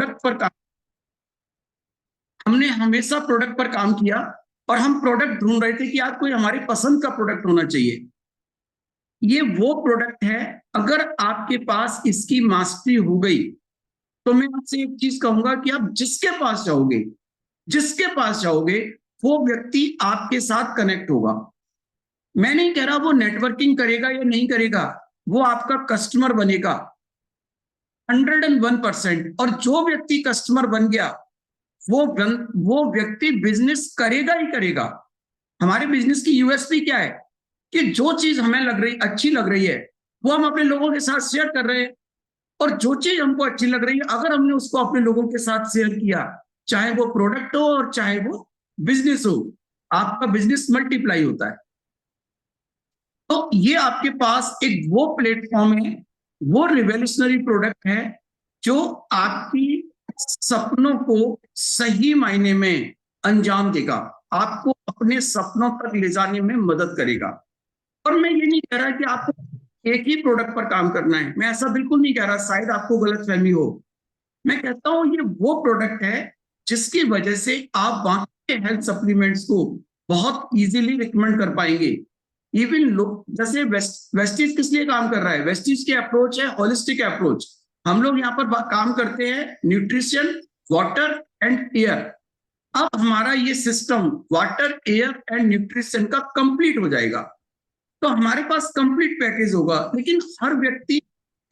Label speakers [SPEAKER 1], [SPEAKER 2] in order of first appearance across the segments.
[SPEAKER 1] Product पर काम, हमने हमेशा प्रोडक्ट पर काम किया और हम प्रोडक्ट ढूंढ रहे थे कि यार कोई हमारी पसंद का प्रोडक्ट होना चाहिए। ये वो प्रोडक्ट है, अगर आपके पास इसकी मास्टरी हो गई तो मैं आपसे एक चीज कहूंगा कि आप जिसके पास जाओगे वो व्यक्ति आपके साथ कनेक्ट होगा। मैं नहीं कह रहा वो नेटवर्किंग करेगा या नहीं करेगा, वो आपका कस्टमर बनेगा 101%। और जो व्यक्ति कस्टमर बन गया वो व्यक्ति बिजनेस करेगा ही करेगा। हमारे बिजनेस की यूएसपी क्या है कि जो चीज हमें अच्छी लग रही है वो हम अपने लोगों के साथ शेयर कर रहे हैं, और जो चीज हमको अच्छी लग रही है अगर हमने उसको अपने लोगों के साथ शेयर किया, चाहे वो प्रोडक्ट हो और चाहे वो बिजनेस हो, आपका बिजनेस मल्टीप्लाई होता है। तो ये आपके पास एक वो प्लेटफॉर्म है, वो रिवोल्यूशनरी प्रोडक्ट है जो आपकी सपनों को सही मायने में अंजाम देगा, आपको अपने सपनों तक ले जाने में मदद करेगा। और मैं ये नहीं कह रहा कि आपको एक ही प्रोडक्ट पर काम करना है, मैं ऐसा बिल्कुल नहीं कह रहा, शायद आपको गलतफहमी हो। मैं कहता हूं ये वो प्रोडक्ट है जिसकी वजह से आप बाकी के हेल्थ सप्लीमेंट्स को बहुत इजीली रिकमेंड कर पाएंगे। इवन लोग जैसे वेस्टीज किस लिए काम कर रहा है, वेस्टीज की अप्रोच है होलिस्टिक अप्रोच। हम लोग यहाँ पर काम करते हैं न्यूट्रिशन, वाटर एंड एयर। अब हमारा ये system water, air and nutrition का कंप्लीट हो जाएगा, तो हमारे पास कंप्लीट पैकेज होगा। लेकिन हर व्यक्ति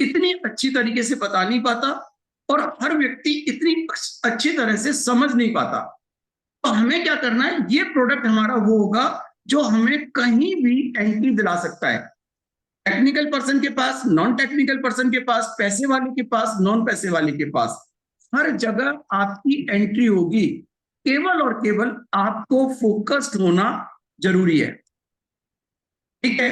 [SPEAKER 1] इतनी अच्छी तरीके से बता नहीं पाता और हर व्यक्ति इतनी अच्छी तरह से समझ नहीं पाता। तो हमें क्या करना है, ये प्रोडक्ट हमारा वो होगा जो हमें कहीं भी एंट्री दिला सकता है। टेक्निकल पर्सन के पास, नॉन टेक्निकल पर्सन के पास, पैसे वाले के पास, नॉन पैसे वाले के पास, हर जगह आपकी एंट्री होगी। केवल और केवल आपको फोकस्ड होना जरूरी है। ठीक है,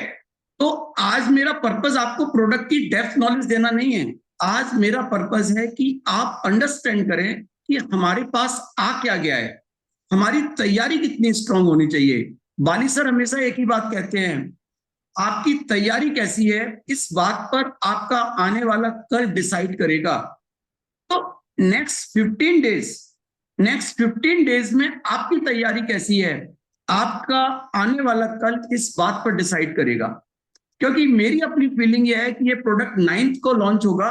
[SPEAKER 1] तो आज मेरा पर्पस आपको प्रोडक्ट की डेप्थ नॉलेज देना नहीं है, आज मेरा पर्पस है कि आप अंडरस्टैंड करें कि हमारे पास आ क्या गया है, हमारी तैयारी कितनी स्ट्रांग होनी चाहिए। बाली सर हमेशा एक ही बात कहते हैं, आपकी तैयारी कैसी है इस बात पर आपका आने वाला कल डिसाइड करेगा। तो नेक्स्ट 15 डेज में आपकी तैयारी कैसी है, आपका आने वाला कल इस बात पर डिसाइड करेगा। क्योंकि मेरी अपनी फीलिंग यह है कि ये प्रोडक्ट 9th को लॉन्च होगा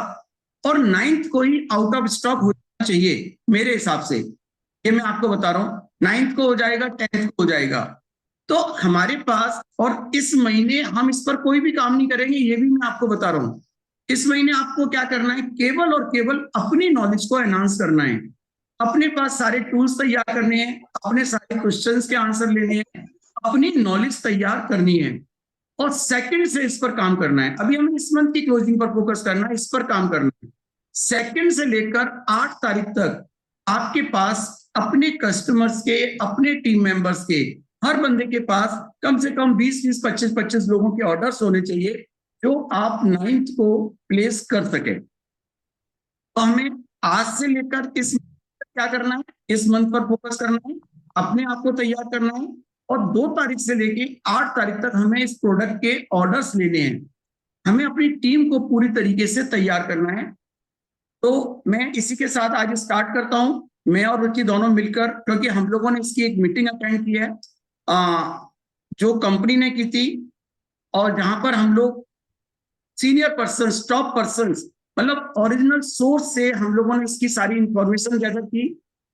[SPEAKER 1] और 9th को ही आउट ऑफ स्टॉक होना चाहिए मेरे हिसाब से। ये मैं आपको बता रहा हूं, 9th को हो जाएगा, 10th को हो जाएगा। तो हमारे पास, और इस महीने हम इस पर कोई भी काम नहीं करेंगे, ये भी मैं आपको बता रहा हूं। इस महीने आपको क्या करना है, केवल और केवल अपनी नॉलेज को एनहांस करना है, अपने पास सारे टूल्स तैयार करने हैं, अपने सारे क्वेश्चंस के आंसर लेने हैं, अपनी नॉलेज तैयार करनी है और सेकंड से इस पर काम करना है। अभी हमें इस मंथ की क्लोजिंग पर फोकस करना है, इस पर काम करना है। सेकंड से लेकर 8 तारीख तक आपके पास अपने कस्टमर्स के, अपने टीम मेंबर्स के, हर बंदे के पास कम से कम 20-20, 25-25 लोगों के ऑर्डर्स होने चाहिए जो आप 9th को प्लेस कर सके। तो हमें आज से लेकर इस क्या करना है, इस मंथ पर फोकस करना है, अपने आप को तैयार करना है और 2 तारीख से लेके 8 तारीख तक हमें इस प्रोडक्ट के ऑर्डर्स लेने हैं। हमें अपनी टीम को पूरी तरीके से तैयार करना है। तो मैं इसी के साथ आज स्टार्ट करता हूं, मैं और रुचि दोनों मिलकर, क्योंकि हम लोगों ने इसकी एक मीटिंग अटेंड की है जो कंपनी ने की थी, और जहां पर हम लोग सीनियर पर्सन, टॉप पर्सन, मतलब ओरिजिनल सोर्स से हम लोगों ने इसकी सारी इंफॉर्मेशन गैदर की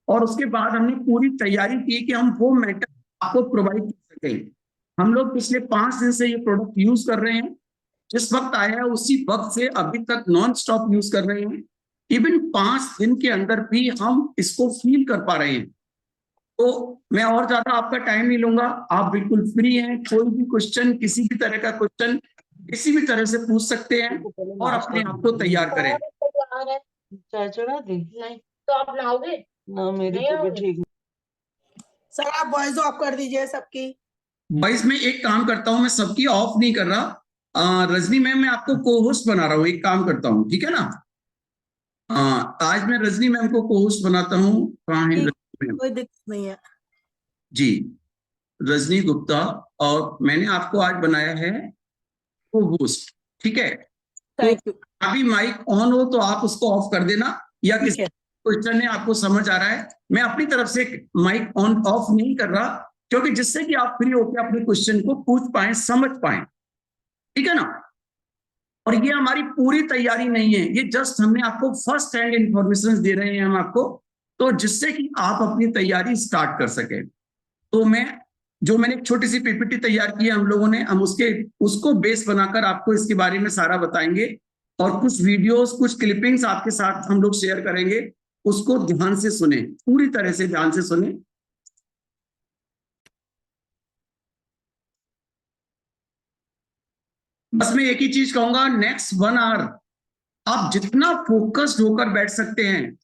[SPEAKER 1] और उसके बाद हमने पूरी तैयारी की कि हम वो मैटर आपको प्रोवाइड कर सकें। हम लोग पिछले 5 दिन से ये प्रोडक्ट यूज कर रहे हैं, जिस वक्त आया है उसी वक्त से अभी तक नॉन स्टॉप यूज कर रहे हैं। इवन 5 दिन के अंदर भी हम इसको फील कर पा रहे हैं। तो मैं और ज्यादा आपका टाइम नहीं लूंगा, आप बिल्कुल फ्री हैं, कोई भी क्वेश्चन, किसी भी तरह का क्वेश्चन किसी भी तरह से पूछ सकते हैं और अपने आप को तैयार करें।
[SPEAKER 2] तो आप लाओगे ना, मेरी तबीयत ठीक।
[SPEAKER 3] सर आप वॉइस ऑफ कर दीजिए सबकी।
[SPEAKER 1] वॉइस में एक काम करता हूं, मैं सबकी ऑफ नहीं कर रहा। रजनी मैम, मैं आपको को होस्ट बना रहा हूँ, एक काम करता हूँ, ठीक है ना। आज मैं रजनी मैम को को होस्ट बनाता हूँ। कहाँ है रजनी मैम?
[SPEAKER 3] कोई दिक्कत नहीं है
[SPEAKER 1] जी, रजनी गुप्ता, और मैंने आपको आज बनाया है को होस्ट, ठीक है। तो
[SPEAKER 3] थैंक यू।
[SPEAKER 1] अभी माइक ऑन हो तो आप उसको ऑफ कर देना, या किसी क्वेश्चन है, आपको समझ आ रहा है। मैं अपनी तरफ से माइक ऑन ऑफ नहीं कर रहा, क्योंकि जिससे कि आप फ्री होकर अपने क्वेश्चन को पूछ पाए, समझ पाए, ठीक है ना। और ये हमारी पूरी तैयारी नहीं है, ये जस्ट हमने आपको फर्स्ट हैंड इंफॉर्मेशन दे रहे हैं हम आपको, तो जिससे कि आप अपनी तैयारी स्टार्ट कर सके। तो मैंने एक छोटी सी पीपीटी तैयार की है हम लोगों ने, हम उसको बेस बनाकर आपको इसके बारे में सारा बताएंगे, और कुछ वीडियोस, कुछ क्लिपिंग्स आपके साथ हम लोग शेयर करेंगे। उसको ध्यान से सुने, पूरी तरह से ध्यान से सुने। बस मैं एक ही चीज कहूंगा, नेक्स्ट 1 आवर आप जितना फोकस्ड होकर बैठ सकते हैं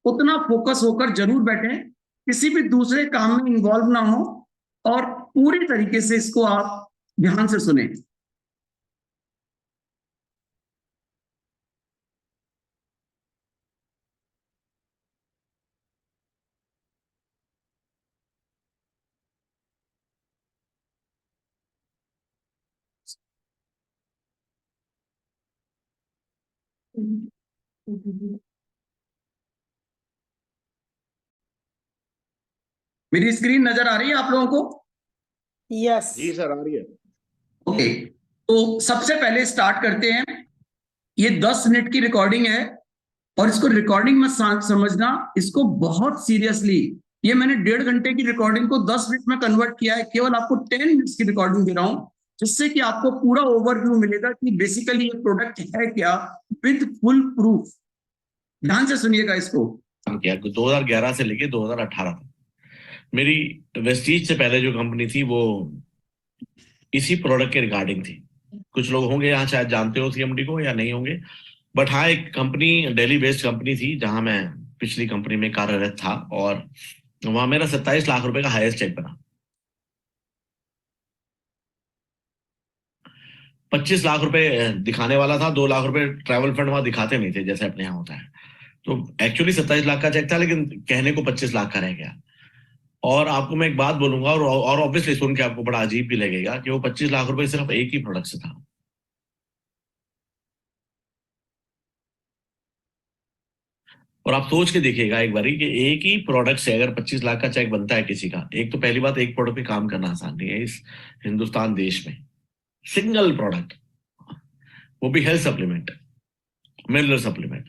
[SPEAKER 1] उतना फोकस होकर जरूर बैठें, किसी भी दूसरे काम में इन्वॉल्व ना हो, और पूरी तरीके से इसको आप ध्यान से सुने। मेरी स्क्रीन नजर आ रही है आप लोगों को?
[SPEAKER 3] यस
[SPEAKER 4] जी सर, आ रही है।
[SPEAKER 1] ओके, तो सबसे पहले स्टार्ट करते हैं। ये 10 मिनट की रिकॉर्डिंग है, और इसको रिकॉर्डिंग मत समझना, इसको बहुत सीरियसली। ये मैंने 1.5 घंटे की रिकॉर्डिंग को 10 मिनट में कन्वर्ट किया है, केवल आपको 10 मिनट्स की रिकॉर्डिंग दे रहा हूं, जिससे कि आपको पूरा ओवरव्यू मिलेगा कि बेसिकली ये प्रोडक्ट है क्या, विद फुल प्रूफ। ध्यान से सुनिएगा इसको।
[SPEAKER 4] किया 2011 से लेके 2018 तक मेरी वेस्टीज से पहले जो कंपनी थी वो इसी प्रोडक्ट के रिगार्डिंग थी। कुछ लोग होंगे यहाँ शायद जानते हो सीएमडी को या नहीं होंगे, बट हाँ, एक कंपनी दिल्ली बेस्ड कंपनी थी जहां मैं पिछली कंपनी में कार्यरत था, और वहां मेरा 27 लाख रुपए का हाईएस्ट चेक बना। 25 लाख रुपए दिखाने वाला था, 2 लाख रुपए ट्रैवल फंड वहां दिखाते नहीं थे जैसे अपने यहाँ होता है। तो एक्चुअली 27 लाख का चेक था, लेकिन कहने को 25 लाख का रह गया। और आपको मैं एक बात बोलूंगा, और ऑब्वियसली सुन के आपको बड़ा अजीब भी लगेगा, कि वो 25 लाख रुपए सिर्फ एक ही प्रोडक्ट से था। और आप सोच के देखिएगा एक बारी कि एक ही प्रोडक्ट से अगर 25 लाख का चेक बनता है किसी का, एक तो पहली बात, एक प्रोडक्ट पे काम करना आसान नहीं है इस हिंदुस्तान देश में। सिंगल प्रोडक्ट, वो भी हेल्थ सप्लीमेंट, मिनरल सप्लीमेंट,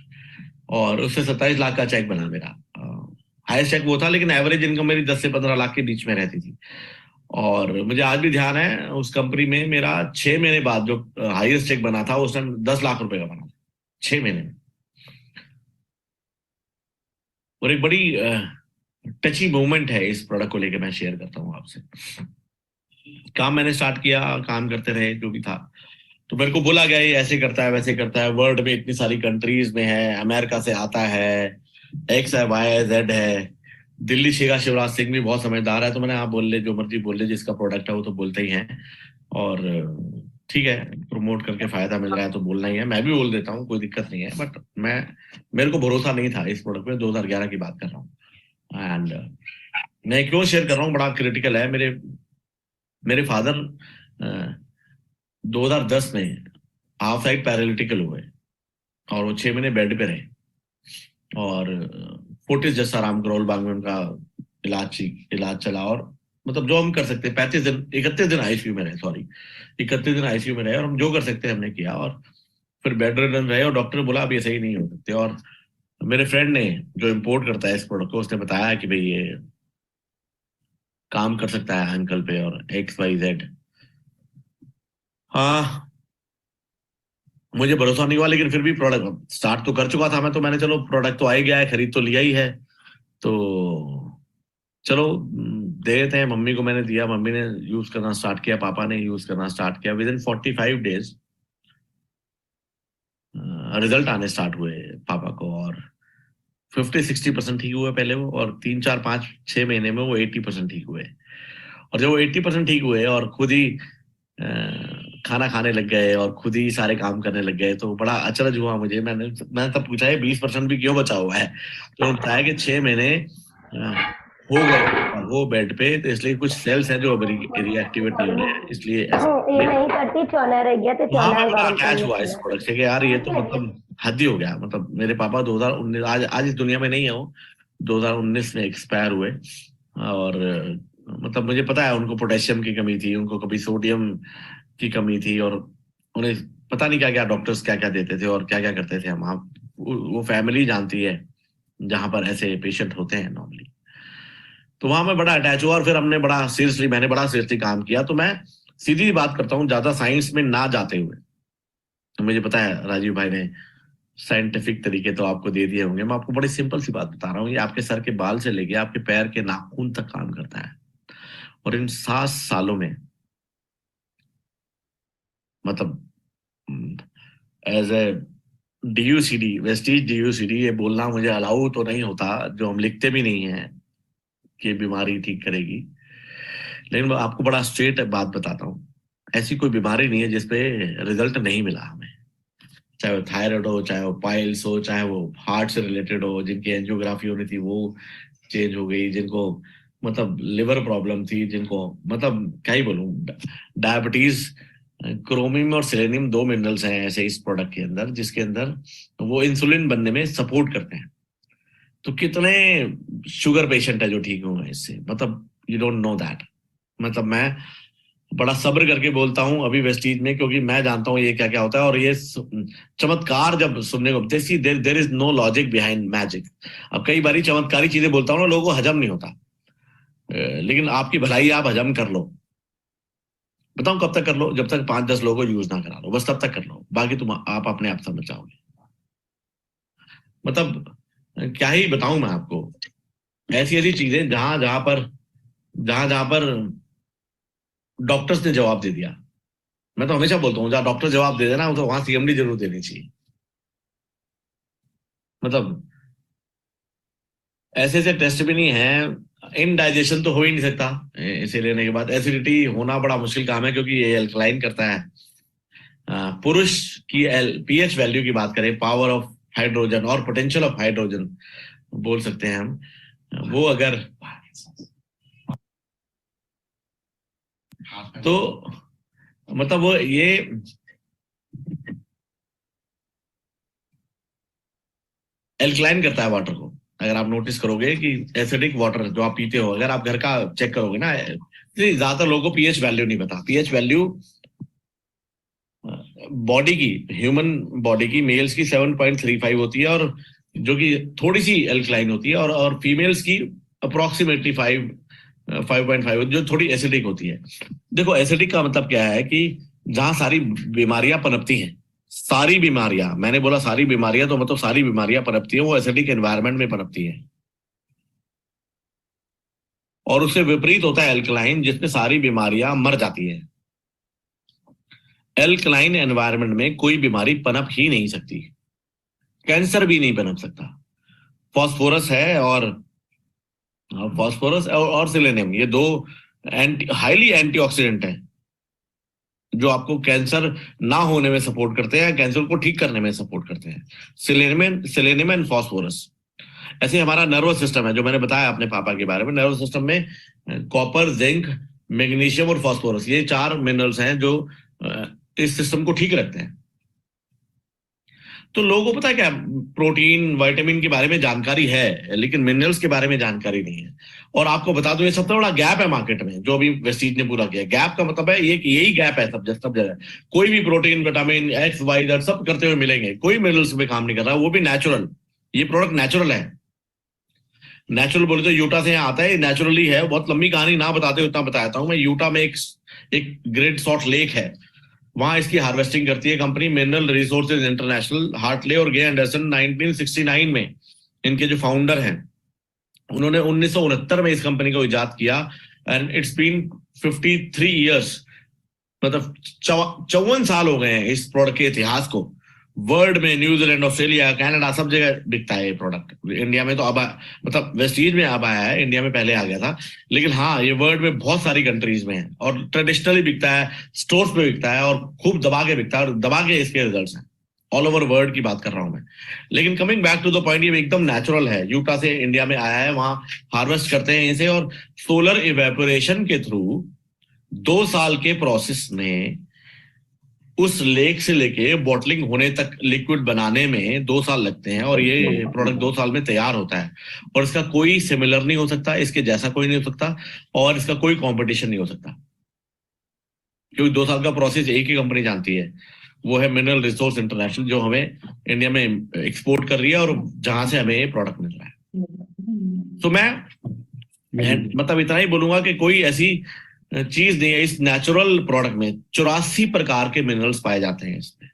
[SPEAKER 4] और उससे 27 लाख का चेक बना मेरा। हाईएस्ट चेक वो था, लेकिन एवरेज इनकम मेरी 10 से 15 लाख के बीच में रहती थी। और मुझे आज भी ध्यान है, उस कंपनी में मेरा 6 महीने बाद जो हाईएस्ट चेक बना था, उस टाइम 10 लाख रुपए का बना था 6 महीने में। और एक बड़ी टची मोमेंट है इस प्रोडक्ट को लेकर, मैं शेयर करता हूँ आपसे। काम मैंने स्टार्ट किया, काम करते रहे जो भी था, तो मेरे को बोला गया ये ऐसे करता है वैसे करता है, वर्ल्ड में इतनी सारी कंट्रीज में है, अमेरिका से आता है, एक्स है, वाई है, जेड है। दिल्ली शेखा शिवराज सिंह भी बहुत समझदार है, तो मैंने आप बोल ले, जो मर्जी बोल ले, जिसका प्रोडक्ट है वो तो बोलते ही हैं। और ठीक है, प्रमोट करके फायदा मिल रहा है तो बोलना ही है, मैं भी बोल देता हूँ, कोई दिक्कत नहीं है। बट मेरे को भरोसा नहीं था इस प्रोडक्ट में, 2011 की बात कर रहा हूँ। एंड मैं क्यों शेयर कर रहा हूँ, बड़ा क्रिटिकल है। मेरे फादर 2010 में हाफ साइड पैरालिटिकल हुए, और वो 6 महीने बेड पे रहे, और फोर्टिस जस्साराम करोल बाग में उनका इलाज चला। और मतलब जो हम कर सकते, 31 दिन आईसीयू में रहे, 31 दिन आईसीयू में रहे, और हम जो कर सकते हमने किया, और फिर बेड रिडन रहे, और डॉक्टर ने बोला अब ये सही नहीं हो सकते। और मेरे फ्रेंड ने, जो इम्पोर्ट करता है इस प्रोडक्ट को, उसने बताया कि भाई ये काम कर सकता है अंकल पे, और XYZ। हाँ, मुझे भरोसा नहीं हुआ, लेकिन फिर भी प्रोडक्ट स्टार्ट तो कर चुका था मैं, तो मैंने चलो प्रोडक्ट तो आ ही गया है, खरीद तो लिया ही है, तो चलो दे देते हैं। मम्मी को मैंने दिया, मम्मी ने यूज करना स्टार्ट किया, पापा ने यूज करना स्टार्ट किया। विद इन 45 डेज रिजल्ट आने स्टार्ट हुए पापा को, और 50-60% ठीक हुए पहले वो, और 3-4-5-6 महीने में वो 80% ठीक हुए। और जब वो 80% ठीक हुए और खुद ही खाना खाने लग गए और खुद ही सारे काम करने लग गए, तो बड़ा अचरज हुआ मुझे। मैंने तब पूछा है 20% भी क्यों बचा हुआ है, तो बताया कि 6 महीने हो गए वो बेड पे, तो इसलिए कुछ सेल्स हैं जो अभी रिएक्टिवेट नहीं हो रहे हैं, इसलिए ऐसा।
[SPEAKER 5] ये नहीं करती, चौना रह गया तो
[SPEAKER 4] वहां
[SPEAKER 5] चौना
[SPEAKER 4] पे बड़ा
[SPEAKER 5] गरम
[SPEAKER 4] अटैच हुआ
[SPEAKER 5] करने
[SPEAKER 4] इस
[SPEAKER 5] के
[SPEAKER 4] प्रोडक्ट से कि यार ये तो मतलब हद ही हो गया। मतलब मेरे पापा 2019, आज इस दुनिया में नहीं है वो, 2019 में एक्सपायर हुए। और मतलब मुझे पता है उनको पोटेशियम की कमी थी, उनको कभी सोडियम की कमी थी, और उन्हें पता नहीं क्या क्या डॉक्टर्स क्या क्या देते थे और क्या क्या करते थे। हम आप वो फैमिली जानती है जहां पर ऐसे पेशेंट होते हैं नॉर्मली। तो वहां मैं बड़ा अटैच हुआ, और फिर मैंने बड़ा सीरियसली काम किया। तो मैं सीधी बात करता हूँ, ज्यादा साइंस में ना जाते हुए, तो मुझे पता है राजीव भाई ने साइंटिफिक तरीके तो आपको दे दिए होंगे, मैं आपको बड़ी सिंपल सी बात बता रहा हूँ। ये आपके सर के बाल से लेके आपके पैर के नाखून तक काम करता है। और इन 7 सालों में, मतलब एज ए DUCD, वेस्टीज DUCD, ये बोलना मुझे अलाउ तो नहीं होता, जो हम लिखते भी नहीं है कि बीमारी ठीक करेगी, लेकिन मैं आपको बड़ा स्ट्रेट बात बताता हूँ। ऐसी कोई बीमारी नहीं है जिसपे रिजल्ट नहीं मिला हमें, चाहे वो थायराइड हो, चाहे वो पाइल्स हो, चाहे वो हार्ट से रिलेटेड हो, जिनकी एंजियोग्राफी होनी थी वो चेंज हो गई, जिनको मतलब लिवर प्रॉब्लम थी, जिनको मतलब क्या ही बोलूं, डायबिटीज। क्रोमियम और सेलेनियम 2 मिनरल्स हैं ऐसे इस प्रोडक्ट के अंदर, जिसके अंदर वो इंसुलिन बनने में सपोर्ट करते हैं। तो कितने शुगर पेशेंट है जो ठीक हुए हैं इससे, मतलब यू डोंट नो दैट। मतलब मैं बड़ा सब्र करके बोलता हूँ अभी वेस्टीज में, क्योंकि मैं जानता हूँ ये क्या क्या होता है। और ये चमत्कार जब सुनने को there is no logic behind magic. अब कई बारी चमत्कारी चीजें बोलता हूँ ना, लोगों को हजम नहीं होता, लेकिन आपकी भलाई आप हजम कर लो। बताऊं कब तक कर लो? जब तक 5-10 लोगों को यूज ना करा लो, बस तब तक कर लो, बाकी तुम आप अपने आप समझ जाओगे। मतलब क्या ही बताऊं मैं आपको, ऐसी ऐसी चीजें जहां जहां पर डॉक्टर्स ने जवाब दे दिया। मैं तो हमेशा बोलता हूँ जहां डॉक्टर जवाब दे देना तो वहां CMD जरूर देनी चाहिए। मतलब ऐसे ऐसे टेस्ट भी नहीं है। इनडाइजेशन तो हो ही नहीं सकता इसे लेने के बाद, एसिडिटी होना बड़ा मुश्किल काम है, क्योंकि ये एल्कलाइन करता है। पुरुष की pH वैल्यू की बात करें, पावर ऑफ हाइड्रोजन और पोटेंशियल ऑफ हाइड्रोजन बोल सकते हैं हम, वो अगर तो मतलब वो ये एल्कलाइन करता है वाटर को। अगर आप नोटिस करोगे कि एसिडिक वाटर जो आप पीते हो, अगर आप घर का चेक करोगे ना, ज्यादातर लोगों को pH वैल्यू नहीं पता। pH वैल्यू बॉडी की, ह्यूमन बॉडी की, मेल्स की 7.35 होती है, और जो कि थोड़ी सी एल्कलाइन होती है, और फीमेल्स की अप्रोक्सीमेटली 5.5 जो थोड़ी एसिडिक होती है। देखो एसिडिक का मतलब क्या है कि जहां सारी बीमारियां पनपती हैं, सारी बीमारियां, मैंने बोला सारी बीमारियां तो मतलब सारी बीमारियां पनपती है, वो एसिडिक एनवायरनमेंट में पनपती है। और उससे विपरीत होता है एल्कलाइन, जिसमें सारी बीमारियां मर जाती है। एल्कलाइन एनवायरनमेंट में कोई बीमारी पनप ही नहीं सकती, कैंसर भी नहीं पनप सकता। फॉस्फोरस है, और सेलेनियम, ये 2 हाईली एंटीऑक्सीडेंट है, जो आपको कैंसर ना होने में सपोर्ट करते हैं, कैंसर को ठीक करने में सपोर्ट करते हैं। Selenium and phosphorus. ऐसे हमारा नर्वस सिस्टम है, जो मैंने बताया अपने पापा के बारे में, नर्वस सिस्टम में कॉपर, जिंक, मैग्नीशियम और फॉस्फोरस, ये 4 मिनरल्स हैं जो इस सिस्टम को ठीक रखते हैं। तो लोगों को पता है क्या, प्रोटीन विटामिन के बारे में जानकारी है, लेकिन मिनरल्स के बारे में जानकारी नहीं है। और आपको बता दूं, ये सबसे बड़ा गैप है मार्केट में जो अभी वेस्टीज ने पूरा किया। गैप का मतलब है ये कि यही गैप है सब जगह। कोई भी protein, vitamin X, Y, Z सब करते हुए मिलेंगे, कोई मिनरल्स पे काम नहीं कर रहा, वो भी नेचुरल। ये प्रोडक्ट नेचुरल है। नेचुरल बोले तो यूटा से यहाँ आता है, नेचुरली है। बहुत लंबी कहानी ना बताते उतना बताता हूँ मैं। यूटा में एक ग्रेट सॉल्ट लेक है, वहां इसकी हार्वेस्टिंग करती है company mineral resources international. Hartley और गे एंडरसन 1969 में इनके जो फाउंडर हैं, उन्होंने 1969 में इस कंपनी को इजाद किया, एंड इट्स बीन 53 इयर्स, मतलब 54 साल हो गए हैं इस प्रोडक्ट के इतिहास को। वर्ल्ड में न्यूजीलैंड, ऑस्ट्रेलिया, कनाडा सब जगह बिकता है ये प्रोडक्ट। इंडिया में तो अब मतलब वेस्टीज में अब आया है, इंडिया में पहले आ गया था, लेकिन हाँ ये वर्ल्ड में बहुत सारी कंट्रीज में है, और ट्रेडिशनली बिकता है, स्टोर्स पे बिकता है, और खूब दबा के बिकता है, और दबा के इसके रिजल्ट्स हैं। ऑल ओवर वर्ल्ड की बात कर रहा हूं मैं। लेकिन coming back to the point, ये एकदम नेचुरल है, यूटा से इंडिया में आया है, वहां हार्वेस्ट करते हैं इसे, और सोलर इवेपोरेशन के थ्रू 2 साल के प्रोसेस में उस लेक से लेके बॉटलिंग होने तक लिक्विड बनाने में 2 साल लगते हैं, और ये प्रोडक्ट 2 साल में तैयार होता है। और इसका कोई सिमिलर नहीं हो सकता, इसके जैसा कोई नहीं हो सकता, और इसका कोई कंपटीशन नहीं हो सकता, क्योंकि 2 साल का प्रोसेस एक ही कंपनी जानती है, वो है मिनरल रिसोर्स इंटरनेशनल, जो हमें इंडिया में एक्सपोर्ट कर रही है और जहां से हमें ये प्रोडक्ट मिल रहा है। तो मैं मतलब इतना ही बोलूंगा कि कोई ऐसी चीज नहीं है इस नेचुरल प्रोडक्ट में। 84 प्रकार के मिनरल्स पाए जाते हैं इसमें,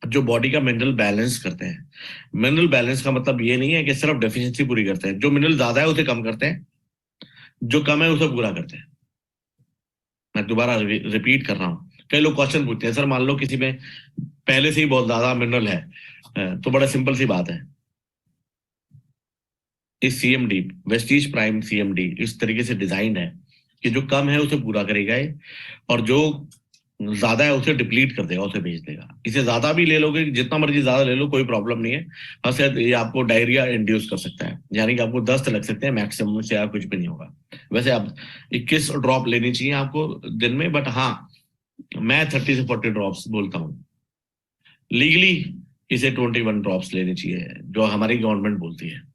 [SPEAKER 4] जो बॉडी का मिनरल बैलेंस करते हैं। मिनरल बैलेंस का मतलब ये नहीं है कि सिर्फ डेफिशिएंसी पूरी करते हैं, जो मिनरल ज्यादा है उसे कम करते हैं, जो कम है उसे पूरा करते हैं। मैं दोबारा रिपीट कर रहा हूं, कई लोग क्वेश्चन पूछते हैं, सर मान लो किसी में पहले से ही बहुत ज्यादा मिनरल है, तो बड़ा सिंपल सी बात है, इस सीएमडी वेस्टीज प्राइम सीएमडी इस तरीके से डिजाइन है कि जो कम है उसे पूरा करेगा ये, और जो ज्यादा है उसे डिप्लीट कर देगा, उसे भेज देगा। इसे ज्यादा भी ले लोगे, जितना मर्जी ज्यादा ले लो, कोई प्रॉब्लम नहीं है। हाँ, शायद ये आपको डायरिया इंड्यूस कर सकता है, यानी कि आपको दस्त लग सकते हैं, मैक्सिमम से कुछ भी नहीं होगा। वैसे आप 21 ड्रॉप लेनी चाहिए आपको दिन में, बट हाँ मैं 30 से 40 ड्रॉप्स बोलता हूँ। लीगली इसे 21 ड्रॉप्स लेनी चाहिए, जो हमारी गवर्नमेंट बोलती है।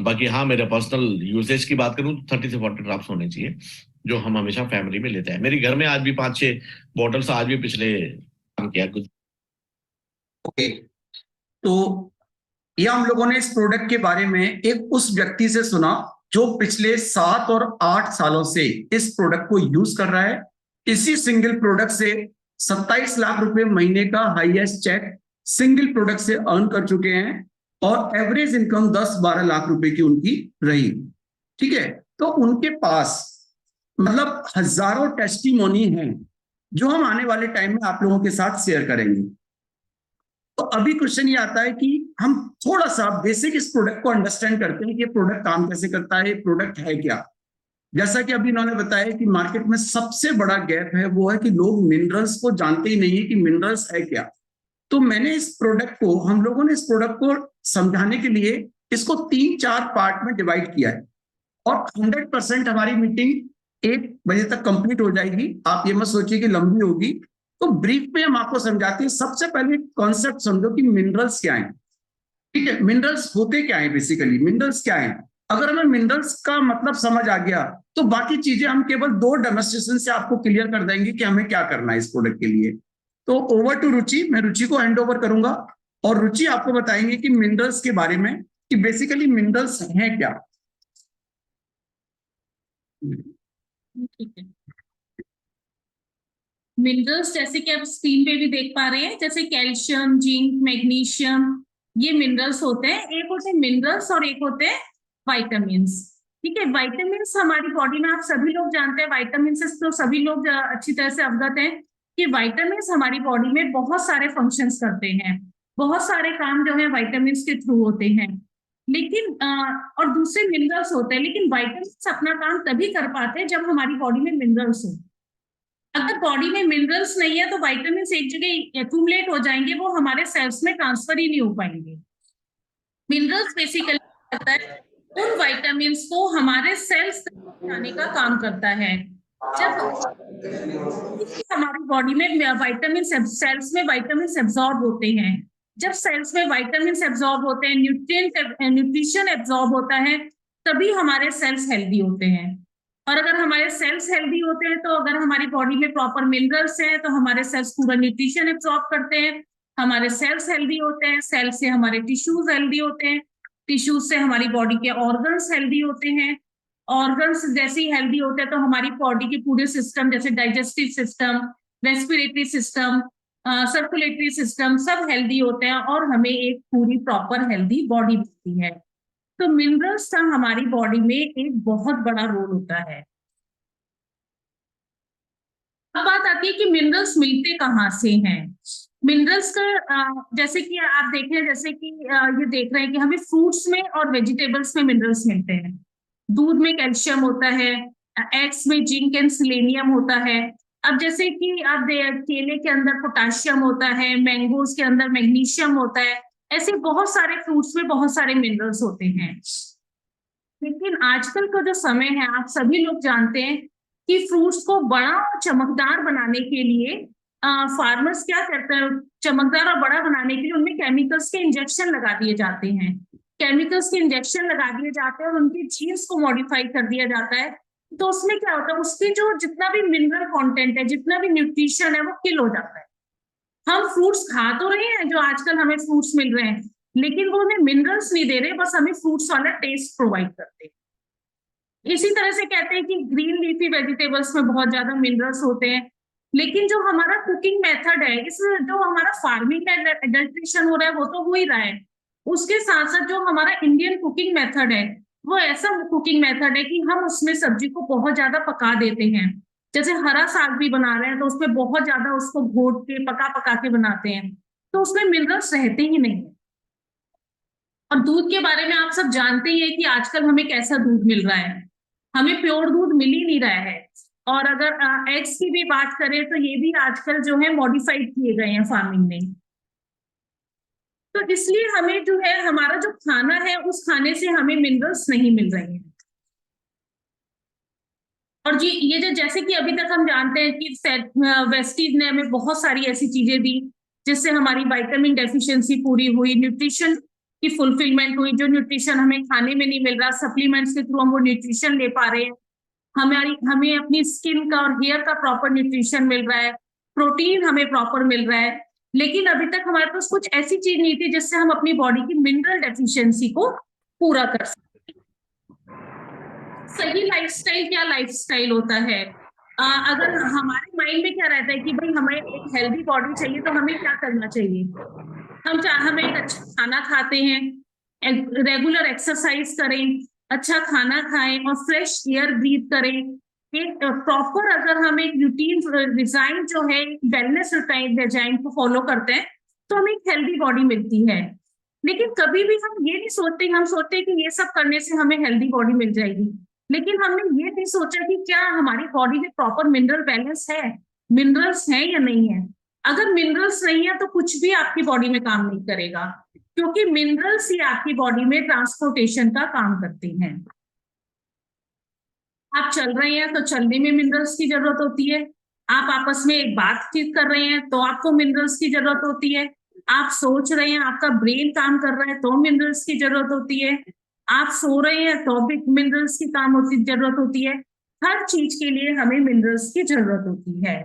[SPEAKER 4] बाकी हाँ, मेरे पर्सनल यूसेज की बात करूं तो 30 से 40 ड्रॉप्स होने चाहिए, जो हम हमेशा फैमिली में लेते हैं। मेरे घर में आज भी 5-6 बॉटल्स आज भी पिछले काम किया कुछ।
[SPEAKER 1] ओके, तो ये हम लोगों ने इस प्रोडक्ट के बारे में एक उस व्यक्ति से सुना जो पिछले 7 और 8 सालों से इस प्रोडक्ट को यूज कर रहा है। इसी सिंगल प्रोडक्ट से 27 लाख रुपए महीने का हाईएस्ट चेक सिंगल प्रोडक्ट से अर्न कर चुके हैं, और एवरेज इनकम 10-12 लाख रुपए की उनकी रही। ठीक है, तो उनके पास मतलब हजारों टेस्टिमोनी हैं, जो हम आने वाले टाइम में आप लोगों के साथ शेयर करेंगे। तो अभी क्वेश्चन ये आता है कि हम थोड़ा सा बेसिक इस प्रोडक्ट को अंडरस्टैंड करते हैं कि प्रोडक्ट काम कैसे करता है, प्रोडक्ट है क्या। जैसा कि अभी इन्होंने बताया कि मार्केट में सबसे बड़ा गैप है, वो है कि लोग मिनरल्स को जानते ही नहीं है कि मिनरल्स है क्या। तो मैंने इस प्रोडक्ट को, हम लोगों ने इस प्रोडक्ट को समझाने के लिए इसको 3-4 पार्ट में डिवाइड किया है, और 100% हमारी मीटिंग 1 बजे तक कंप्लीट हो जाएगी। आप ये मत सोचिए कि लंबी होगी। तो ब्रीफ में हम आपको समझाते हैं। सबसे पहले कॉन्सेप्ट समझो कि मिनरल्स क्या है। ठीक है, मिनरल्स होते क्या है, बेसिकली मिनरल्स क्या है। अगर हमें मिनरल्स का मतलब समझ आ गया तो बाकी चीजें हम केवल 2 डेमोन्स्ट्रेशन से आपको क्लियर कर देंगे कि हमें क्या करना है इस प्रोडक्ट के लिए। तो ओवर टू रुचि, मैं रुचि को हैंड ओवर करूंगा, और रुचि आपको बताएंगे कि मिनरल्स के बारे में, कि बेसिकली मिनरल्स हैं क्या।
[SPEAKER 6] ठीक है, मिनरल्स जैसे कि आप स्क्रीन पे भी देख पा रहे हैं, जैसे कैल्शियम, जिंक, मैग्नीशियम, ये मिनरल्स होते हैं। एक होते हैं मिनरल्स और एक होते हैं वाइटामिन्स। ठीक है, वाइटामिन्स हमारी बॉडी में, आप सभी लोग जानते हैं वाइटामिन से, तो सभी लोग अच्छी तरह से अवगत हैं कि वाइटामिन्स हमारी बॉडी में बहुत सारे फंक्शंस करते हैं, बहुत सारे काम जो है वाइटामिन्स के थ्रू होते हैं। लेकिन और दूसरे मिनरल्स होते हैं, लेकिन वाइटामिन्स अपना काम तभी कर पाते हैं जब हमारी बॉडी में मिनरल्स हो। अगर बॉडी में मिनरल्स नहीं है तो विटामिन्स एक जगह एक्यूमुलेट हो जाएंगे, वो हमारे सेल्स में ट्रांसफर ही नहीं हो पाएंगे। मिनरल्स बेसिकली करता है उन विटामिन्स को हमारे सेल्स तक पहुंचाने का काम करता है। जब हमारी बॉडी में विटामिन सेल्स में विटामिन्स एब्जॉर्ब होते हैं, जब सेल्स में विटामिन्स एब्जॉर्ब होते हैं, न्यूट्रिशन एब्जॉर्ब होता है, तभी हमारे सेल्स हेल्दी होते हैं। और अगर हमारे सेल्स हेल्दी होते हैं, तो अगर हमारी बॉडी में प्रॉपर मिनरल्स हैं, तो हमारे सेल्स पूरा न्यूट्रिशन एब्जॉर्ब करते हैं, हमारे सेल्स हेल्दी होते हैं, सेल्स से हमारे टिश्यूज हेल्दी होते हैं, टिश्यूज से हमारी बॉडी के ऑर्गन्स हेल्दी होते हैं, ऑर्गन्स जैसे ही हेल्दी होते हैं तो हमारी बॉडी के पूरे सिस्टम जैसे digestive system, respiratory system, circulatory system सब हेल्दी होते हैं, और हमें एक पूरी प्रॉपर हेल्दी बॉडी मिलती है। तो मिनरल्स का हमारी बॉडी में एक बहुत बड़ा रोल होता है। अब बात आती है कि मिनरल्स मिलते कहाँ से हैं। मिनरल्स का जैसे कि आप देख रहे हैं, जैसे कि ये देख रहे हैं कि हमें फ्रूट्स में और वेजिटेबल्स में मिनरल्स मिलते हैं। दूध में कैल्शियम होता है, एग्स में जिंक एंड सेलेनियम होता है, अब जैसे कि आप केले के अंदर पोटाशियम होता है, मैंगोज के अंदर मैग्नीशियम होता है, ऐसे बहुत सारे फ्रूट्स में बहुत सारे मिनरल्स होते हैं। लेकिन आजकल का जो समय है, आप सभी लोग जानते हैं कि फ्रूट्स को बड़ा और चमकदार बनाने के लिए फार्मर्स क्या करते हैं, चमकदार और बड़ा बनाने के लिए उनमें केमिकल्स के इंजेक्शन लगा दिए जाते हैं। केमिकल्स के इंजेक्शन लगा दिए जाते हैं और उनके जीन्स को मॉडिफाई कर दिया जाता है। तो उसमें क्या होता है, उसके जो जितना भी मिनरल कंटेंट है, जितना भी न्यूट्रिशन है, वो किल हो जाता है। हम फ्रूट्स खा तो रहे हैं, जो आजकल हमें फ्रूट्स मिल रहे हैं, लेकिन वो हमें मिनरल्स नहीं दे रहे, बस हमें फ्रूट्स वाला टेस्ट प्रोवाइड करते हैं। इसी तरह से कहते हैं कि ग्रीन लीफी वेजिटेबल्स में बहुत ज्यादा मिनरल्स होते हैं, लेकिन जो हमारा कुकिंग मेथड है, इसमें जो हमारा फार्मिंग का एडल्ट्रेशन हो रहा है वो तो हो ही रहा है, उसके साथ साथ जो हमारा इंडियन कुकिंग मेथड है वो ऐसा कुकिंग मेथड है कि हम उसमें सब्जी को बहुत ज्यादा पका देते हैं। जैसे हरा साग भी बना रहे हैं तो उसमें बहुत ज्यादा उसको घोट के पका के बनाते हैं, तो उसमें मिनरल्स रहते ही नहीं। और दूध के बारे में आप सब जानते ही है कि आजकल हमें कैसा दूध मिल रहा है, हमें प्योर दूध मिल ही नहीं रहा है। और अगर एग्स की भी बात करें तो ये भी आजकल जो है मॉडिफाइड किए गए हैं फार्मिंग में। तो इसलिए हमें जो है, हमारा जो खाना है उस खाने से हमें मिनरल्स नहीं मिल रहे हैं। और जी ये जो, जैसे कि अभी तक हम जानते हैं कि वेस्टीज ने हमें बहुत सारी ऐसी चीजें दी जिससे हमारी विटामिन डेफिशिएंसी पूरी हुई, न्यूट्रिशन की फुलफिलमेंट हुई। जो न्यूट्रिशन हमें खाने में नहीं मिल रहा, सप्लीमेंट्स के थ्रू हम वो न्यूट्रिशन ले पा रहे हैं। हमें अपनी स्किन का और हेयर का प्रॉपर न्यूट्रिशन मिल रहा है, प्रोटीन हमें प्रॉपर मिल रहा है। लेकिन अभी तक हमारे पास कुछ ऐसी चीज नहीं थी जिससे हम अपनी बॉडी की मिनरल डेफिशिएंसी को पूरा कर सकें। सही लाइफस्टाइल क्या लाइफस्टाइल होता है? अगर हमारे माइंड में क्या रहता है कि भाई हमें एक हेल्दी बॉडी चाहिए, तो हमें क्या करना चाहिए? हमें एक अच्छा खाना खाते हैं, रेगुलर एक्सरसाइज करें, अच्छा खाना खाएं और फ्रेश एयर ब्रीथ करें। एक प्रॉपर अगर हम एक रूटीन डिजाइन जो है, वेलनेस डिजाइन को फॉलो करते हैं तो हमें एक हेल्दी बॉडी मिलती है। लेकिन कभी भी हम ये नहीं सोचते, हम सोचते हैं कि ये सब करने से हमें हेल्दी बॉडी मिल जाएगी, लेकिन हमने ये नहीं सोचा कि क्या हमारी बॉडी में प्रॉपर मिनरल बैलेंस है, मिनरल्स है या नहीं है। अगर मिनरल्स नहीं है तो कुछ भी आपकी बॉडी में काम नहीं करेगा, क्योंकि मिनरल्स ही आपकी बॉडी में ट्रांसपोर्टेशन का काम करते हैं। आप चल रहे हैं तो चलने में मिनरल्स की जरूरत होती है, आप आपस में एक बातचीत कर रहे हैं तो आपको मिनरल्स की जरूरत होती है, आप सोच रहे हैं, आपका ब्रेन काम कर रहा है तो मिनरल्स की जरूरत होती है, आप सो रहे हैं तो भी मिनरल्स की जरूरत होती है। हर चीज के लिए हमें मिनरल्स की जरूरत होती है।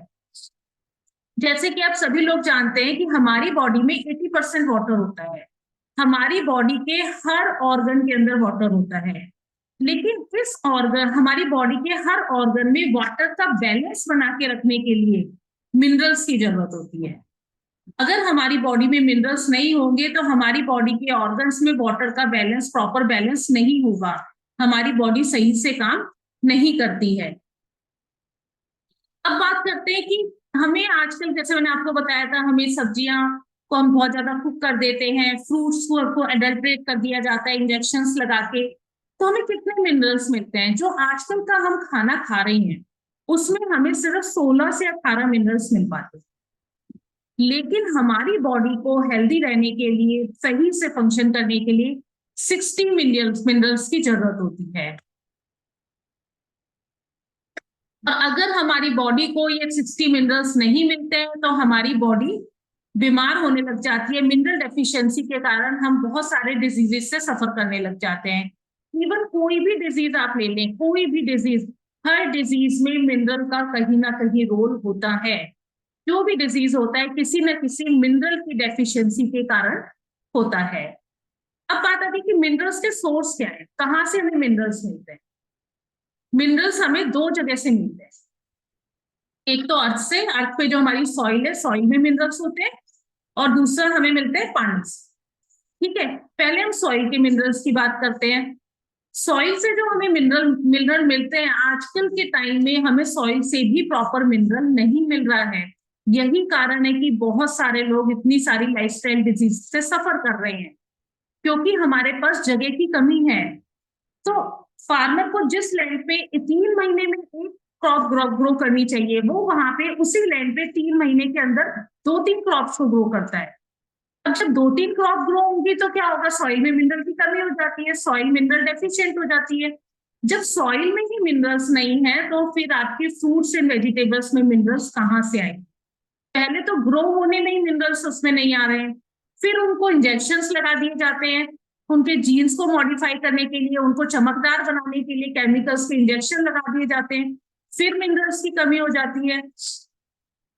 [SPEAKER 6] जैसे कि आप सभी लोग जानते हैं कि हमारी बॉडी में 80% वाटर होता है, हमारी बॉडी के हर ऑर्गन के अंदर वाटर होता है, लेकिन इस ऑर्गन, हमारी बॉडी के हर ऑर्गन में वाटर का बैलेंस बना के रखने के लिए मिनरल्स की जरूरत होती है। अगर हमारी बॉडी में मिनरल्स नहीं होंगे तो हमारी बॉडी के ऑर्गन्स में वाटर का बैलेंस, प्रॉपर बैलेंस नहीं होगा, हमारी बॉडी सही से काम नहीं करती है। अब बात करते हैं कि हमें आजकल, जैसे मैंने आपको बताया था, हमें सब्जियां को हम बहुत ज्यादा कुक कर देते हैं, फ्रूट्स को एडल्ट्रेट कर दिया जाता है इंजेक्शंस लगा के, तो हमें कितने मिनरल्स मिलते हैं? जो आजकल का हम खाना खा रहे हैं उसमें हमें सिर्फ 16 से 18 मिनरल्स मिल पाते हैं, लेकिन हमारी बॉडी को हेल्दी रहने के लिए, सही से फंक्शन करने के लिए 60 मिनरल्स की जरूरत होती है। अगर हमारी बॉडी को ये 60 मिनरल्स नहीं मिलते हैं तो हमारी बॉडी बीमार होने लग जाती है। मिनरल डेफिशिएंसी के कारण हम बहुत सारे डिजीजेस से सफर करने लग जाते हैं। इवन कोई भी डिजीज आप ले लें, कोई भी डिजीज, हर डिजीज में मिनरल का कहीं ना कहीं रोल होता है। जो भी डिजीज होता है किसी न किसी मिनरल की डेफिशिएंसी के कारण होता है। अब बात आती है कि मिनरल्स के सोर्स क्या है, कहाँ से हमें मिनरल्स मिलते हैं? मिनरल्स हमें दो जगह से मिलते हैं, एक तो अर्थ से, अर्थ पे जो हमारी सॉइल है, सॉइल में मिनरल्स होते हैं, और दूसरा हमें मिलते हैं पानी से। ठीक है, पहले हम सॉइल के मिनरल्स की बात करते हैं। सॉइल से जो हमें मिनरल मिलते हैं, आजकल के टाइम में हमें सॉइल से भी प्रॉपर मिनरल नहीं मिल रहा है। यही कारण है कि बहुत सारे लोग इतनी सारी लाइफस्टाइल डिजीज से सफर कर रहे हैं, क्योंकि हमारे पास जगह की कमी है। तो फार्मर को जिस लैंड पे 3 महीने में एक क्रॉप ग्रो करनी चाहिए, वो वहां पे उसी लैंड पे 3 महीने के अंदर 2-3 क्रॉप्स को ग्रो करता है। अब जब 2-3 क्रॉप ग्रो होंगी तो क्या होगा, सॉइल में मिनरल की कमी हो जाती है, सॉइल मिनरल डेफिशिएंट हो जाती है। जब सॉइल में ही मिनरल्स नहीं है तो फिर आपके फ्रूट्स एंड वेजिटेबल्स में मिनरल्स कहाँ से आए? पहले तो ग्रो होने में ही मिनरल्स उसमें नहीं आ रहे हैं, फिर उनको इंजेक्शंस लगा दिए जाते हैं, उनके जीन्स को मॉडिफाई करने के लिए, उनको चमकदार बनाने के लिए केमिकल्स के इंजेक्शन लगा दिए जाते हैं, फिर मिनरल्स की कमी हो जाती है।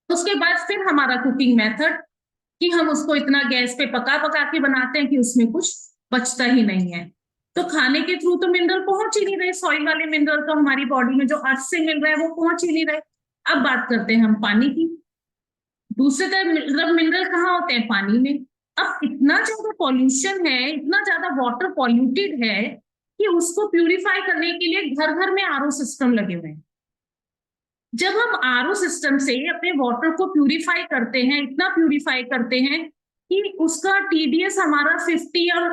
[SPEAKER 6] उसके बाद फिर हमारा कुकिंग मेथड कि हम उसको इतना गैस पे पका के बनाते हैं कि उसमें कुछ बचता ही नहीं है। तो खाने के थ्रू तो मिनरल पहुंच ही नहीं रहे, सॉइल वाले मिनरल तो हमारी बॉडी में जो अर्थ से मिल रहा है वो पहुंच ही नहीं रहे। अब बात करते हैं हम पानी की। दूसरे तरफ मिनरल कहाँ होते हैं? पानी में। अब इतना ज्यादा पॉल्यूशन है, इतना ज्यादा वाटर पॉल्यूटेड है कि उसको प्यूरिफाई करने के लिए घर घर में आरओ सिस्टम लगे हुए हैं। जब हम आरओ सिस्टम से अपने वाटर को प्यूरिफाई करते हैं, इतना प्यूरिफाई करते हैं कि उसका टीडीएस हमारा 50 और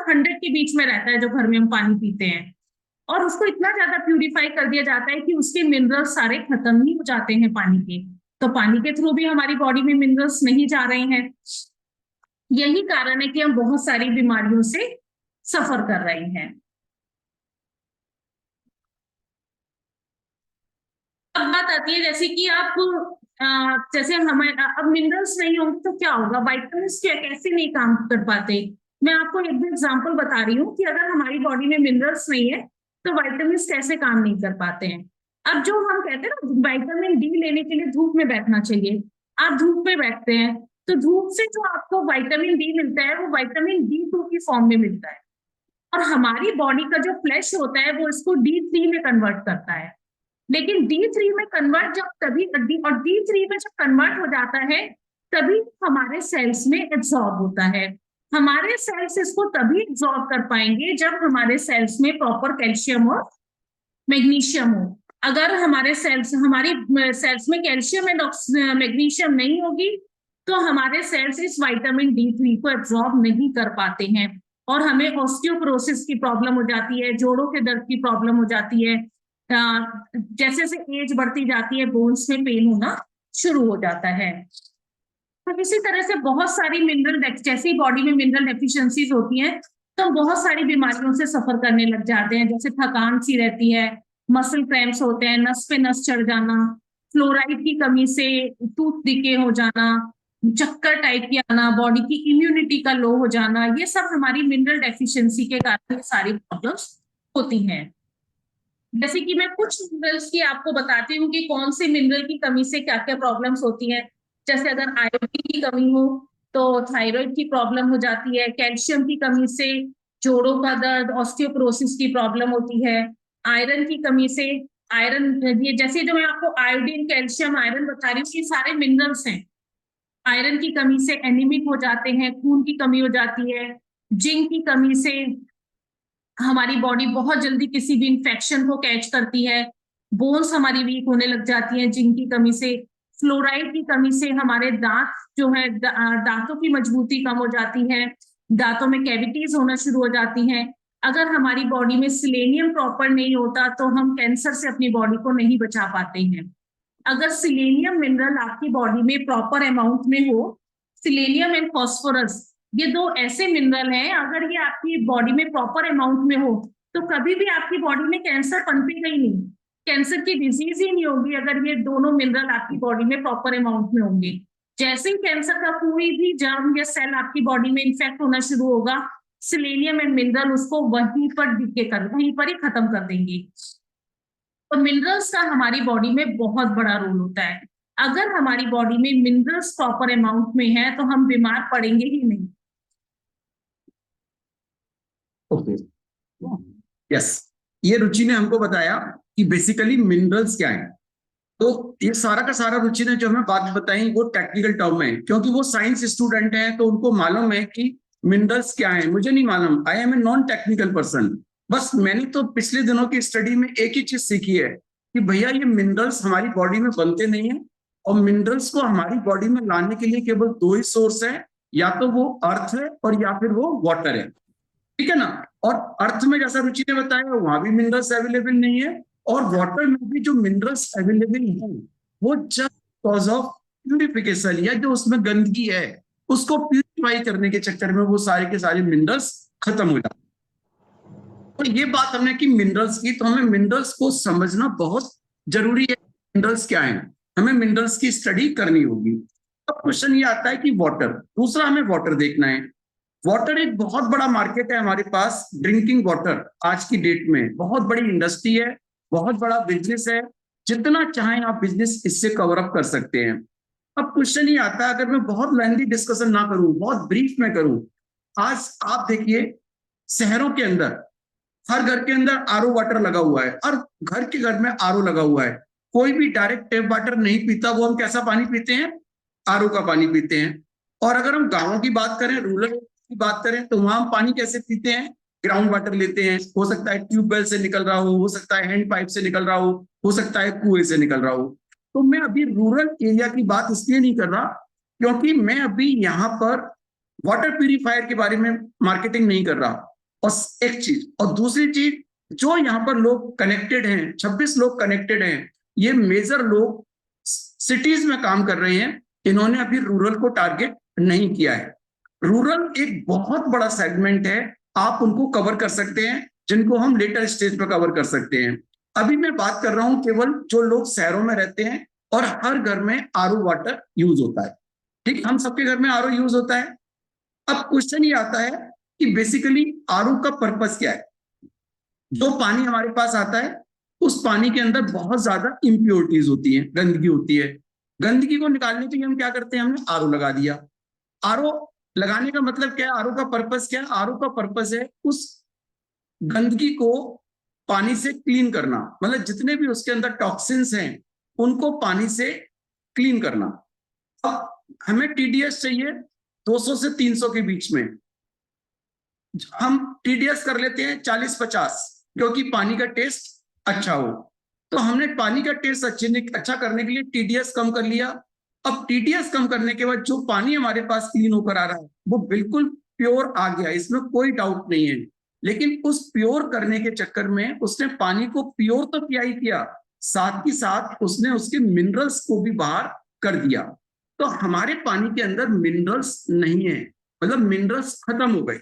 [SPEAKER 6] 100 के बीच में रहता है जो घर में हम पानी पीते हैं, और उसको इतना ज्यादा प्यूरिफाई कर दिया जाता है कि उसके मिनरल्स सारे खत्म ही हो जाते हैं पानी के। तो पानी के थ्रू भी हमारी बॉडी में मिनरल्स नहीं जा रहे हैं। यही कारण है कि हम बहुत सारी बीमारियों से सफर कर रहे हैं। अब बात आती है जैसे कि आप जैसे हमें अब मिनरल्स नहीं होंगे तो क्या होगा, विटामिन्स कैसे नहीं काम कर पाते। मैं आपको एक भी एग्जांपल बता रही हूँ कि अगर हमारी बॉडी में मिनरल्स नहीं है तो विटामिन्स कैसे काम नहीं कर पाते हैं। अब जो हम कहते हैं ना विटामिन डी लेने के लिए धूप में बैठना चाहिए, आप धूप में बैठते हैं तो धूप से जो आपको विटामिन डी मिलता है वो विटामिन D2 की फॉर्म में मिलता है, और हमारी बॉडी का जो फ्लैश होता है वो इसको D3 में कन्वर्ट करता है। लेकिन D3 में कन्वर्ट जब तभी और D3 में जब कन्वर्ट हो जाता है तभी हमारे सेल्स में एब्जॉर्ब होता है। हमारे सेल्स इसको तभी एब्जॉर्ब कर पाएंगे जब हमारे सेल्स में प्रॉपर कैल्शियम और मैग्नीशियम हो। अगर हमारे सेल्स में कैल्शियम एंड मैग्नीशियम नहीं होगी तो हमारे सेल्स इस विटामिन D3 को एब्जॉर्ब नहीं कर पाते हैं, और हमें ऑस्टियोपोरोसिस की प्रॉब्लम हो जाती है, जोड़ों के दर्द की प्रॉब्लम हो जाती है। जैसे जैसे एज बढ़ती जाती है बोन्स में पेन होना शुरू हो जाता है। तो इसी तरह से बहुत सारी मिनरल, जैसे ही बॉडी में मिनरल डेफिशिएंसीज होती हैं तो बहुत सारी बीमारियों से सफर करने लग जाते हैं, जैसे थकान सी रहती है, मसल क्रैम्प्स होते हैं, नस पे नस चढ़ जाना, फ्लोराइड की कमी से टूथ डिके हो जाना, चक्कर टाइप की आना, बॉडी की इम्यूनिटी का लो हो जाना, ये सब हमारी मिनरल डेफिशिएंसी के कारण सारी प्रॉब्लम्स होती हैं। जैसे कि मैं कुछ मिनरल्स की आपको बताती हूँ कि कौन से मिनरल की कमी से क्या क्या प्रॉब्लम्स होती हैं। जैसे अगर आयोडीन की कमी हो तो थायराइड की प्रॉब्लम हो जाती है, कैल्शियम की कमी से जोड़ों का दर्द, ऑस्टियोपोरोसिस की प्रॉब्लम होती है, आयरन की कमी से ये जैसे जो मैं आपको आयोडीन, कैल्शियम, आयरन बता रही हूँ ये सारे मिनरल्स हैं। आयरन की कमी से एनीमिक हो जाते हैं, खून की कमी हो जाती है, जिंक की कमी से हमारी बॉडी बहुत जल्दी किसी भी इंफेक्शन को कैच करती है, बोन्स हमारी वीक होने लग जाती हैं जिंक की कमी से, फ्लोराइड की कमी से हमारे दांत जो है दांतों की मजबूती कम हो जाती है, दांतों में कैविटीज होना शुरू हो जाती हैं। अगर हमारी बॉडी में सिलेनियम प्रॉपर नहीं होता तो हम कैंसर से अपनी बॉडी को नहीं बचा पाते हैं। अगर सिलेनियम मिनरल आपकी बॉडी में प्रॉपर अमाउंट में हो, सिलेनियम एंड फॉस्फोरस ये दो ऐसे मिनरल हैं, अगर ये आपकी बॉडी में प्रॉपर अमाउंट में हो तो कभी भी आपकी बॉडी में कैंसर पनपेगा ही नहीं, कैंसर की डिजीज ही नहीं होगी अगर ये दोनों मिनरल आपकी बॉडी में प्रॉपर अमाउंट में होंगे। जैसे ही कैंसर का कोई भी जर्म या सेल आपकी बॉडी में इन्फेक्ट होना शुरू होगा, सिलेनियम एंड मिनरल उसको वहीं पर ही खत्म कर देंगे। तो मिनरल्स का हमारी बॉडी में बहुत बड़ा रोल होता है। अगर हमारी बॉडी में मिनरल्स प्रॉपर अमाउंट में है तो हम बीमार पड़ेंगे ही नहीं।
[SPEAKER 1] ओके, यस, ये रुचि ने हमको बताया कि बेसिकली मिनरल्स क्या है। तो ये सारा का सारा रुचि ने जो हमें बात बताई वो टेक्निकल टर्म है, क्योंकि वो साइंस स्टूडेंट है तो उनको मालूम है कि मिनरल्स क्या है। मुझे नहीं मालूम, I am a non technical person. बस मैंने तो पिछले दिनों की स्टडी में एक ही चीज सीखी है कि भैया ये मिनरल्स हमारी बॉडी में बनते नहीं है, और मिनरल्स को हमारी बॉडी में लाने के लिए केवल दो ही सोर्स है, या तो वो अर्थ है और या फिर वो वाटर है, ठीक है ना। और अर्थ में जैसा रुचि ने बताया वहां भी मिनरल्स अवेलेबल नहीं है, और वाटर में भी जो मिनरल्स अवेलेबल हैं वो जस्ट बिकॉज ऑफ प्यूरिफिकेशन, या जो उसमें गंदगी है उसको प्यूरिफाई करने के चक्कर में वो सारे के सारे मिनरल्स खत्म हो जाते हैं। तो ये बात हमने की मिनरल्स की, तो हमें मिनरल्स को समझना बहुत जरूरी है। मिनरल्स क्या है, हमें मिनरल्स की स्टडी करनी होगी। अब क्वेश्चन ये आता है कि वाटर, दूसरा हमें वाटर देखना है। वाटर एक बहुत बड़ा मार्केट है हमारे पास, ड्रिंकिंग वाटर आज की डेट में बहुत बड़ी इंडस्ट्री है, बहुत बड़ा बिजनेस है, जितना चाहें आप बिजनेस इससे कवर अप कर सकते हैं। अब क्वेश्चन ये आता है, अगर मैं बहुत लेंथी डिस्कशन ना करूं, बहुत ब्रीफ में करूं, आज आप देखिए शहरों के अंदर हर घर के अंदर आरओ वाटर लगा हुआ है, और घर के घर में आरओ लगा हुआ है। कोई भी डायरेक्ट टैप वाटर नहीं पीता, वो हम कैसा पानी पीते हैं, आरओ का पानी पीते हैं। और अगर हम गांवों की बात करें, रूरल की बात करें, तो वहां हम पानी कैसे पीते हैं, ग्राउंड वाटर लेते हैं। हो सकता है ट्यूबवेल से निकल रहा हो सकता है हैंड पाइप से निकल रहा हो सकता है कुएं से निकल रहा हो। तो मैं अभी रूरल एरिया की बात इसलिए नहीं कर रहा क्योंकि मैं अभी यहाँ पर वाटर प्यूरिफायर के बारे में मार्केटिंग नहीं कर रहा। और एक चीज, और दूसरी चीज, जो यहाँ पर लोग कनेक्टेड हैं, 26 लोग कनेक्टेड हैं, ये मेजर लोग सिटीज में काम कर रहे हैं, इन्होंने अभी रूरल को टारगेट नहीं किया है। रूरल एक बहुत बड़ा सेगमेंट है, आप उनको कवर कर सकते हैं, जिनको हम लेटर स्टेज पर कवर कर सकते हैं। अभी मैं बात कर रहा हूं केवल जो लोग शहरों में रहते हैं और हर घर में आरओ वाटर यूज होता है। ठीक, हम सबके घर में आरओ यूज होता है। अब क्वेश्चन ये आता है कि बेसिकली आरओ का पर्पस क्या है। जो पानी हमारे पास आता है उस पानी के अंदर बहुत ज्यादा इंप्योरिटीज होती है, गंदगी होती है। गंदगी को निकालने के लिए हम क्या करते हैं, हमने आरओ लगा दिया। आरओ लगाने का मतलब क्या है, आरओ का पर्पस क्या है, आरओ का पर्पस है उस गंदगी को पानी से क्लीन करना, मतलब जितने भी उसके अंदर टॉक्सिन्स हैं उनको पानी से क्लीन करना। अब हमें टीडीएस चाहिए 200 से 300 के बीच में, हम टीडीएस कर लेते हैं 40-50, क्योंकि पानी का टेस्ट अच्छा हो। तो हमने पानी का टेस्ट अच्छा करने के लिए टीडीएस कम कर लिया। अब टीडीएस कम करने के बाद जो पानी हमारे पास क्लीन होकर आ रहा है वो बिल्कुल प्योर आ गया, इसमें कोई डाउट नहीं है। लेकिन उस प्योर करने के चक्कर में उसने पानी को प्योर तो किया ही किया, साथ ही साथ उसने उसके मिनरल्स को भी बाहर कर दिया। तो हमारे पानी के अंदर मिनरल्स नहीं है, मतलब मिनरल्स खत्म हो गए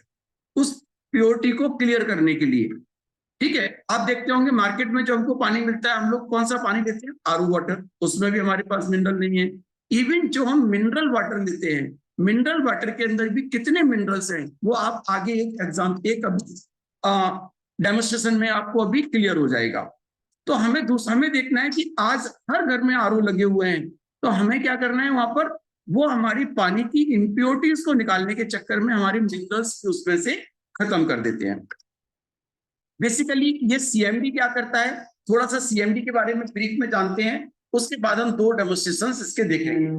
[SPEAKER 1] उस प्योरिटी को क्लियर करने के लिए। ठीक है, आप देखते होंगे मार्केट में जो हमको पानी मिलता है, हम लोग कौन सा पानी लेते हैं, आरओ वाटर, उसमें भी हमारे पास मिनरल नहीं है। इवन जो हम मिनरल वाटर लेते हैं, मिनरल वाटर के अंदर भी कितने मिनरल्स हैं वो आप आगे एक डेमोन्स्ट्रेशन में आपको अभी क्लियर हो जाएगा। तो हमें देखना है कि आज हर घर में आरओ लगे हुए हैं, तो हमें क्या करना है वहां पर, वो हमारी पानी की इम्प्योरिटीज को निकालने के चक्कर में हमारे मिनरल्स उसमें से खत्म कर देते हैं। बेसिकली ये सीएमडी क्या करता है, थोड़ा सा सीएमडी के बारे में ब्रीफ में जानते हैं, उसके बाद हम 2 डेमोन्स्ट्रेशंस इसके देखेंगे।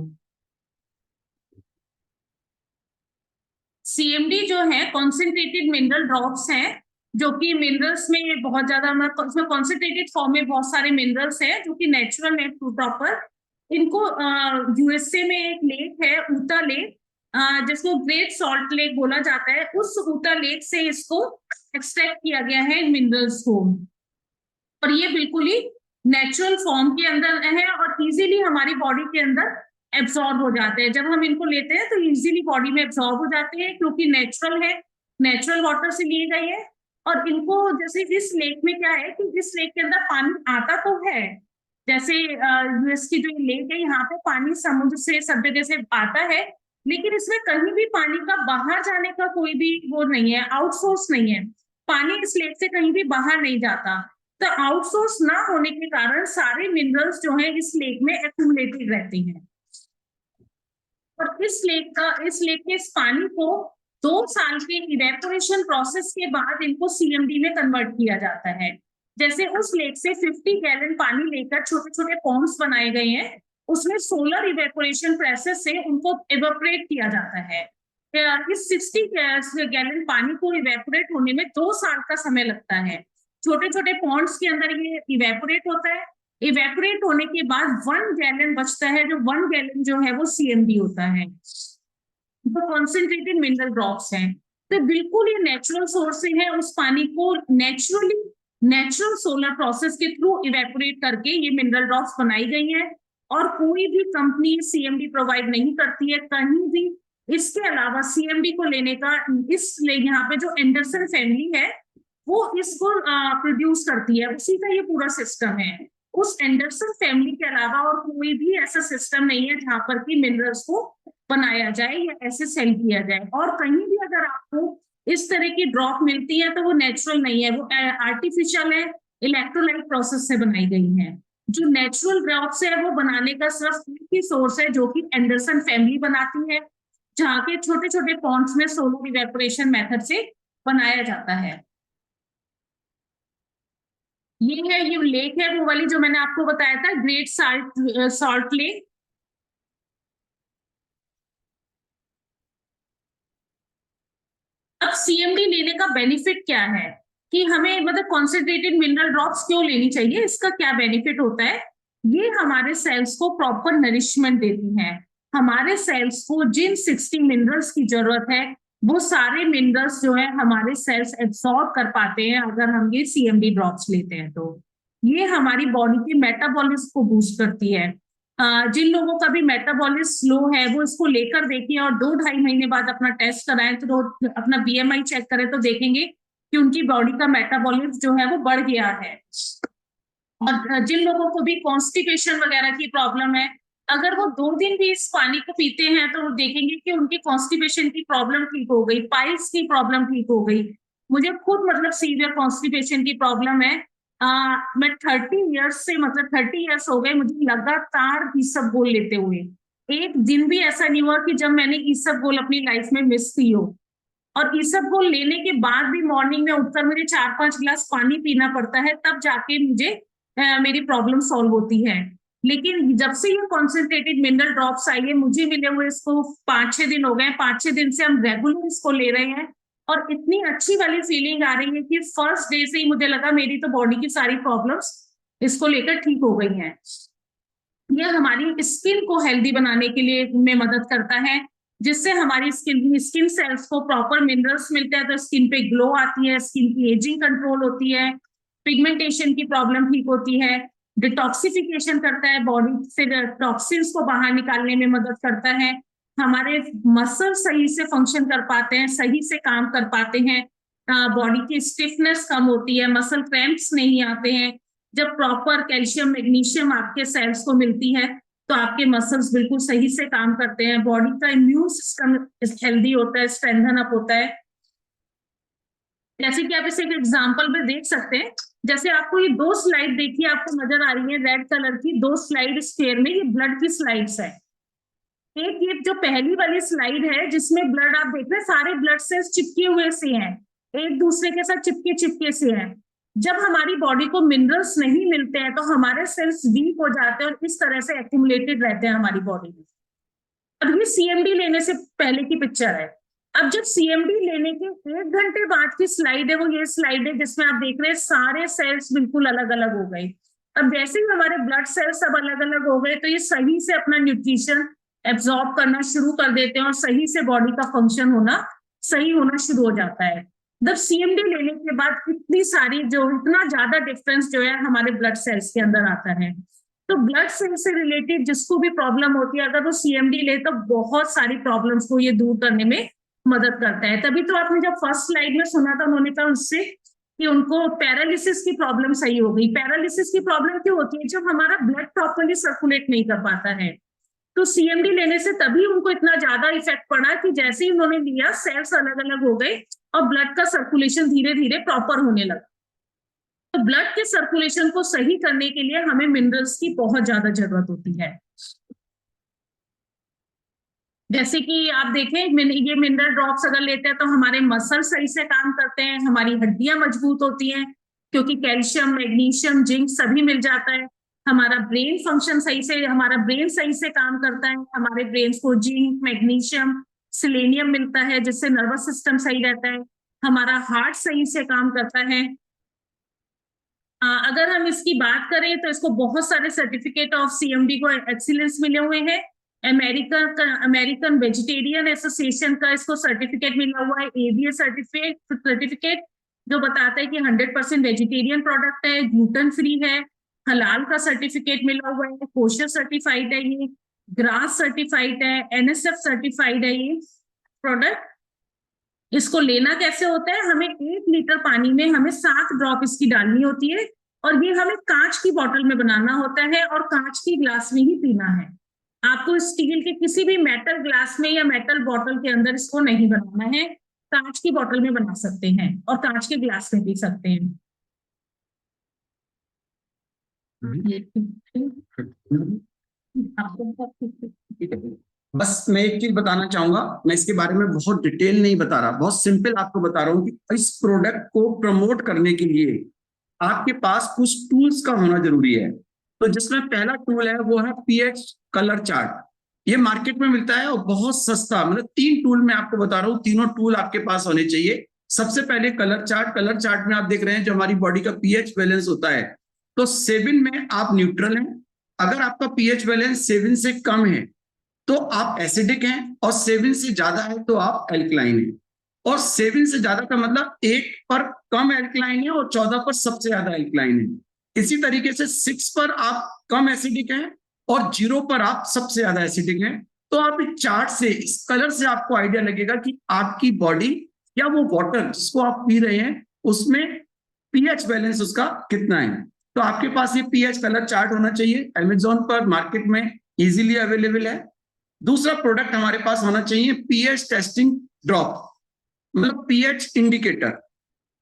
[SPEAKER 6] सीएमडी जो है कॉन्सेंट्रेटेड मिनरल ड्रॉप्स हैं, जो कि मिनरल्स में बहुत ज्यादा, उसमें कॉन्सेंट्रेटेड फॉर्म में बहुत सारे मिनरल्स हैं जो कि नेचुरल है प्रॉपर। इनको यूएसए में एक लेक है, ऊता लेक, जिसको ग्रेट सॉल्ट लेक बोला जाता है, उस ऊता लेक से इसको एक्सट्रैक्ट किया गया है मिनरल्स को। और ये बिल्कुल ही नेचुरल फॉर्म के अंदर है और इजीली हमारी बॉडी के अंदर एब्सॉर्ब हो जाते हैं। जब हम इनको लेते हैं तो इजीली बॉडी में एब्सॉर्ब हो जाते हैं, क्योंकि नेचुरल है, नेचुरल वाटर से लिए गए हैं। और इनको जैसे इस लेक में क्या है कि इस लेक के अंदर पानी आता तो है, जैसे यूएस की जो लेक है यहाँ पे पानी समुद्र से सब जगह से आता है, लेकिन इसमें कहीं भी पानी का बाहर जाने का कोई भी वो नहीं है, आउटसोर्स नहीं है। पानी इस लेक से कहीं भी बाहर नहीं जाता। तो आउटसोर्स ना होने के कारण सारे मिनरल्स जो है इस लेक में एक्यूमुलेटेड रहते हैं। और इस लेक के इस पानी को 2 साल के इवेपोरेशन प्रोसेस के बाद इनको सीएमडी में कन्वर्ट किया जाता है। जैसे उस लेक से 50 गैलन पानी लेकर छोटे छोटे पॉन्ड्स बनाए गए हैं, उसमें सोलर इवेपोरेशन प्रोसेस से उनको इवेपोरेट किया जाता है। इस 60 गैलन पानी को इवेपोरेट होने में 2 साल का समय लगता है। छोटे छोटे पॉन्ड्स के अंदर ये इवेपोरेट होता है। इवेपोरेट होने के बाद 1 गैलन बचता है, जो 1 गैलन जो है वो सीएमडी होता है। तो कॉन्सेंट्रेटेड मिनरल ड्रॉप्स हैं। तो बिल्कुल ये नेचुरल सोर्स से है, उस पानी को नेचुरली नेचुरल सोलर प्रोसेस के थ्रू इवेपोरेट करके ये मिनरल ड्रॉप्स बनाई गई हैं और कोई भी कंपनी सीएमडी प्रोवाइड नहीं करती है कहीं भी। इसके अलावा सीएमडी को लेने का इसलिए यहाँ पे जो एंडरसन फैमिली है वो इसको प्रोड्यूस करती है, उसी का ये पूरा सिस्टम है। उस एंडरसन फैमिली के अलावा और कोई भी ऐसा सिस्टम नहीं है जहां पर कि मिनरल्स को बनाया जाए या ऐसे सेल किया जाए। और कहीं भी अगर आपको इस तरह की ड्रॉप मिलती है तो वो नेचुरल नहीं है, वो आर्टिफिशियल है, इलेक्ट्रोलाइट प्रोसेस से बनाई गई है। जो नेचुरल ड्रॉप्स है वो बनाने का सिर्फ एक ही सोर्स है जो कि एंडरसन फैमिली बनाती है, जहाँ के छोटे छोटे पॉन्ड्स में सोलर इवेपोरेशन मेथड से बनाया जाता है। ये है, ये लेक है वो वाली जो मैंने आपको बताया था, ग्रेट सॉल्ट लेक। अब सीएमडी लेने का बेनिफिट क्या है कि हमें मतलब कॉन्सेंट्रेटेड मिनरल ड्रॉप्स क्यों लेनी चाहिए, इसका क्या बेनिफिट होता है। ये हमारे सेल्स को प्रॉपर नरिशमेंट देती है। हमारे सेल्स को जिन 60 मिनरल्स की जरूरत है वो सारे मिनरल्स जो है हमारे सेल्स एब्सॉर्ब कर पाते हैं अगर हम ये सीएमडी ड्रॉप्स लेते हैं। तो ये हमारी बॉडी के मेटाबॉलिज्म को बूस्ट करती है। जिन लोगों का भी मेटाबॉलिज्म स्लो है वो इसको लेकर देखिए और 2-2.5 महीने बाद अपना टेस्ट कराएं तो अपना बीएमआई चेक करें तो देखेंगे कि उनकी बॉडी का मेटाबॉलिज्म जो है वो बढ़ गया है। और जिन लोगों को भी कॉन्स्टिपेशन वगैरह की प्रॉब्लम है, अगर वो 2 दिन भी इस पानी को पीते हैं तो देखेंगे कि उनकी कॉन्स्टिपेशन की प्रॉब्लम ठीक हो गई, पाइल्स की प्रॉब्लम ठीक हो गई। मुझे खुद मतलब सीवियर कॉन्स्टिपेशन की प्रॉब्लम है। मैं 30 इयर्स से मतलब 30 इयर्स हो गए मुझे लगातार इसबगोल लेते हुए। एक दिन भी ऐसा नहीं हुआ कि जब मैंने इसबगोल अपनी लाइफ में मिस की हो। और इसबगोल लेने के बाद भी मॉर्निंग में उठकर मुझे 4-5 गिलास पानी पीना पड़ता है, तब जाके मुझे मेरी प्रॉब्लम सॉल्व होती है। लेकिन जब से ये कॉन्सेंट्रेटेड मिनरल ड्रॉप्स आई है, मुझे मिले हुए इसको 5-6 दिन हो गए। 5-6 दिन से हम रेगुलर इसको ले रहे हैं और इतनी अच्छी वाली फीलिंग आ रही है कि फर्स्ट डे से ही मुझे लगा मेरी तो बॉडी की सारी प्रॉब्लम्स इसको लेकर ठीक हो गई हैं। यह हमारी स्किन को हेल्दी बनाने के लिए में मदद करता है, जिससे हमारी स्किन सेल्स को प्रॉपर मिनरल्स मिलते हैं तो स्किन पे ग्लो आती है, स्किन की एजिंग कंट्रोल होती है, पिगमेंटेशन की प्रॉब्लम ठीक होती है, डिटॉक्सिफिकेशन करता है बॉडी से, टॉक्सिन्स को बाहर निकालने में मदद करता है, हमारे मसल सही से फंक्शन कर पाते हैं, सही से काम कर पाते हैं, बॉडी की स्टिफनेस कम होती है, मसल क्रैम्प्स नहीं आते हैं। जब प्रॉपर कैल्शियम मैग्नीशियम आपके सेल्स को मिलती है तो आपके मसल्स बिल्कुल सही से काम करते हैं, बॉडी का इम्यून सिस्टम हेल्दी होता है, स्ट्रेंथन अप होता है। जैसे कि आप इसे एक एग्जांपल में देख सकते हैं, जैसे आपको ये 2 स्लाइड देखिए आपको नजर आ रही है रेड कलर की 2 स्लाइड स्क्वायर में, ये ब्लड की स्लाइड्स है। एक ये जो पहली वाली स्लाइड है जिसमें ब्लड आप देख रहे हैं सारे ब्लड सेल्स चिपके हुए से हैं, एक दूसरे के साथ चिपके से हैं। जब हमारी बॉडी को मिनरल्स नहीं मिलते हैं तो हमारे सेल्स वीक हो जाते हैं और इस तरह से एक्यूमुलेटेड रहते हैं हमारी बॉडी में। अब ये सीएमडी लेने से पहले की पिक्चर है। अब जब सीएमडी लेने के 1 घंटे बाद की स्लाइड है वो ये स्लाइड है जिसमें आप देख रहे हैं सारे सेल्स बिल्कुल अलग अलग हो गए। अब जैसे ही हमारे ब्लड सेल्स सब अलग अलग हो गए तो ये सही से अपना न्यूट्रिशन एब्जॉर्ब करना शुरू कर देते हैं और सही से बॉडी का फंक्शन होना सही होना शुरू हो जाता है। जब सीएमडी लेने के बाद इतना ज्यादा डिफरेंस जो है हमारे ब्लड सेल्स के अंदर आता है। तो ब्लड सेल से रिलेटेड जिसको भी प्रॉब्लम होती है अगर वो सीएमडी ले तो बहुत सारी प्रॉब्लम्स को ये दूर करने में मदद करता है। तभी तो आपने जब फर्स्ट स्लाइड में सुना था उन्होंने कहा उससे कि उनको पैरालिसिस की प्रॉब्लम सही हो गई। पैरालिसिस की प्रॉब्लम क्यों होती है? जब हमारा ब्लड प्रॉपर्ली सर्कुलेट नहीं कर पाता है। तो सीएमडी लेने से तभी उनको इतना ज्यादा इफेक्ट पड़ा कि जैसे ही उन्होंने लिया सेल्स अलग अलग हो गए और ब्लड का सर्कुलेशन धीरे धीरे प्रॉपर होने लगा। तो ब्लड के सर्कुलेशन को सही करने के लिए हमें मिनरल्स की बहुत ज्यादा जरूरत होती है। जैसे कि आप देखें ये मिनरल ड्रॉप्स अगर लेते हैं तो हमारे मसल सही से काम करते हैं, हमारी हड्डियां मजबूत होती हैं क्योंकि कैल्शियम मैग्नीशियम जिंक सभी मिल जाता है। हमारा ब्रेन फंक्शन हमारा ब्रेन सही से काम करता है, हमारे ब्रेन को जिंक मैग्नीशियम सेलेनियम मिलता है जिससे नर्वस सिस्टम सही रहता है, हमारा हार्ट सही से काम करता है। अगर हम इसकी बात करें तो इसको बहुत सारे सर्टिफिकेट ऑफ सीएमडी को एक्सीलेंस मिले हुए हैं। अमेरिकन वेजिटेरियन एसोसिएशन का इसको सर्टिफिकेट मिला हुआ है, एबीए सर्टिफिकेट, जो बताता है कि 100% वेजिटेरियन प्रोडक्ट है, ग्लूटेन फ्री है, हलाल का सर्टिफिकेट मिला हुआ है, कोशर सर्टिफाइड है, ये ग्रास सर्टिफाइड है, एनएसएफ सर्टिफाइड है ये प्रोडक्ट। इसको लेना कैसे होता है, हमें 1 लीटर पानी में हमें 7 ड्रॉप इसकी डालनी होती है, और ये हमें कांच की बोतल में बनाना होता है और कांच की ग्लास में ही पीना है। आपको स्टील के किसी भी मेटल ग्लास में या मेटल बोतल के अंदर इसको नहीं बनाना है, कांच की बोतल में बना सकते हैं और कांच के ग्लास में पी सकते हैं।
[SPEAKER 1] बस मैं एक चीज बताना चाहूंगा, मैं इसके बारे में बहुत डिटेल नहीं बता रहा, बहुत सिंपल आपको बता रहा हूँ कि इस प्रोडक्ट को प्रमोट करने के लिए आपके पास कुछ टूल्स का होना जरूरी है। तो जिसमें पहला टूल है वो है पीएच कलर चार्ट। ये मार्केट में मिलता है और बहुत सस्ता, मतलब 3 टूल मैं आपको बता रहा हूँ, तीनों टूल आपके पास होने चाहिए। सबसे पहले कलर चार्ट। कलर चार्ट में आप देख रहे हैं जो हमारी बॉडी का पीएच बैलेंस होता है, तो 7 में आप न्यूट्रल हैं। अगर आपका पीएच बैलेंस 7 से कम है तो आप एसिडिक हैं, और 7 से ज्यादा है तो आप एल्कलाइन हैं। और 7 से ज्यादा का मतलब 1 पर कम एल्कलाइन है और 14 पर सबसे ज्यादा एल्कलाइन है। इसी तरीके से 6 पर आप कम एसिडिक हैं और 0 पर आप सबसे ज्यादा एसिडिक हैं। तो आप इस चार्ट से, इस कलर से आपको आइडिया लगेगा कि आपकी बॉडी या वो वाटर जिसको आप पी रहे हैं उसमें पीएच बैलेंस उसका कितना है। तो आपके पास ये पीएच कलर चार्ट होना चाहिए। अमेजोन पर मार्केट में इजीली अवेलेबल है। दूसरा प्रोडक्ट हमारे पास होना चाहिए पीएच टेस्टिंग ड्रॉप, मतलब पीएच इंडिकेटर।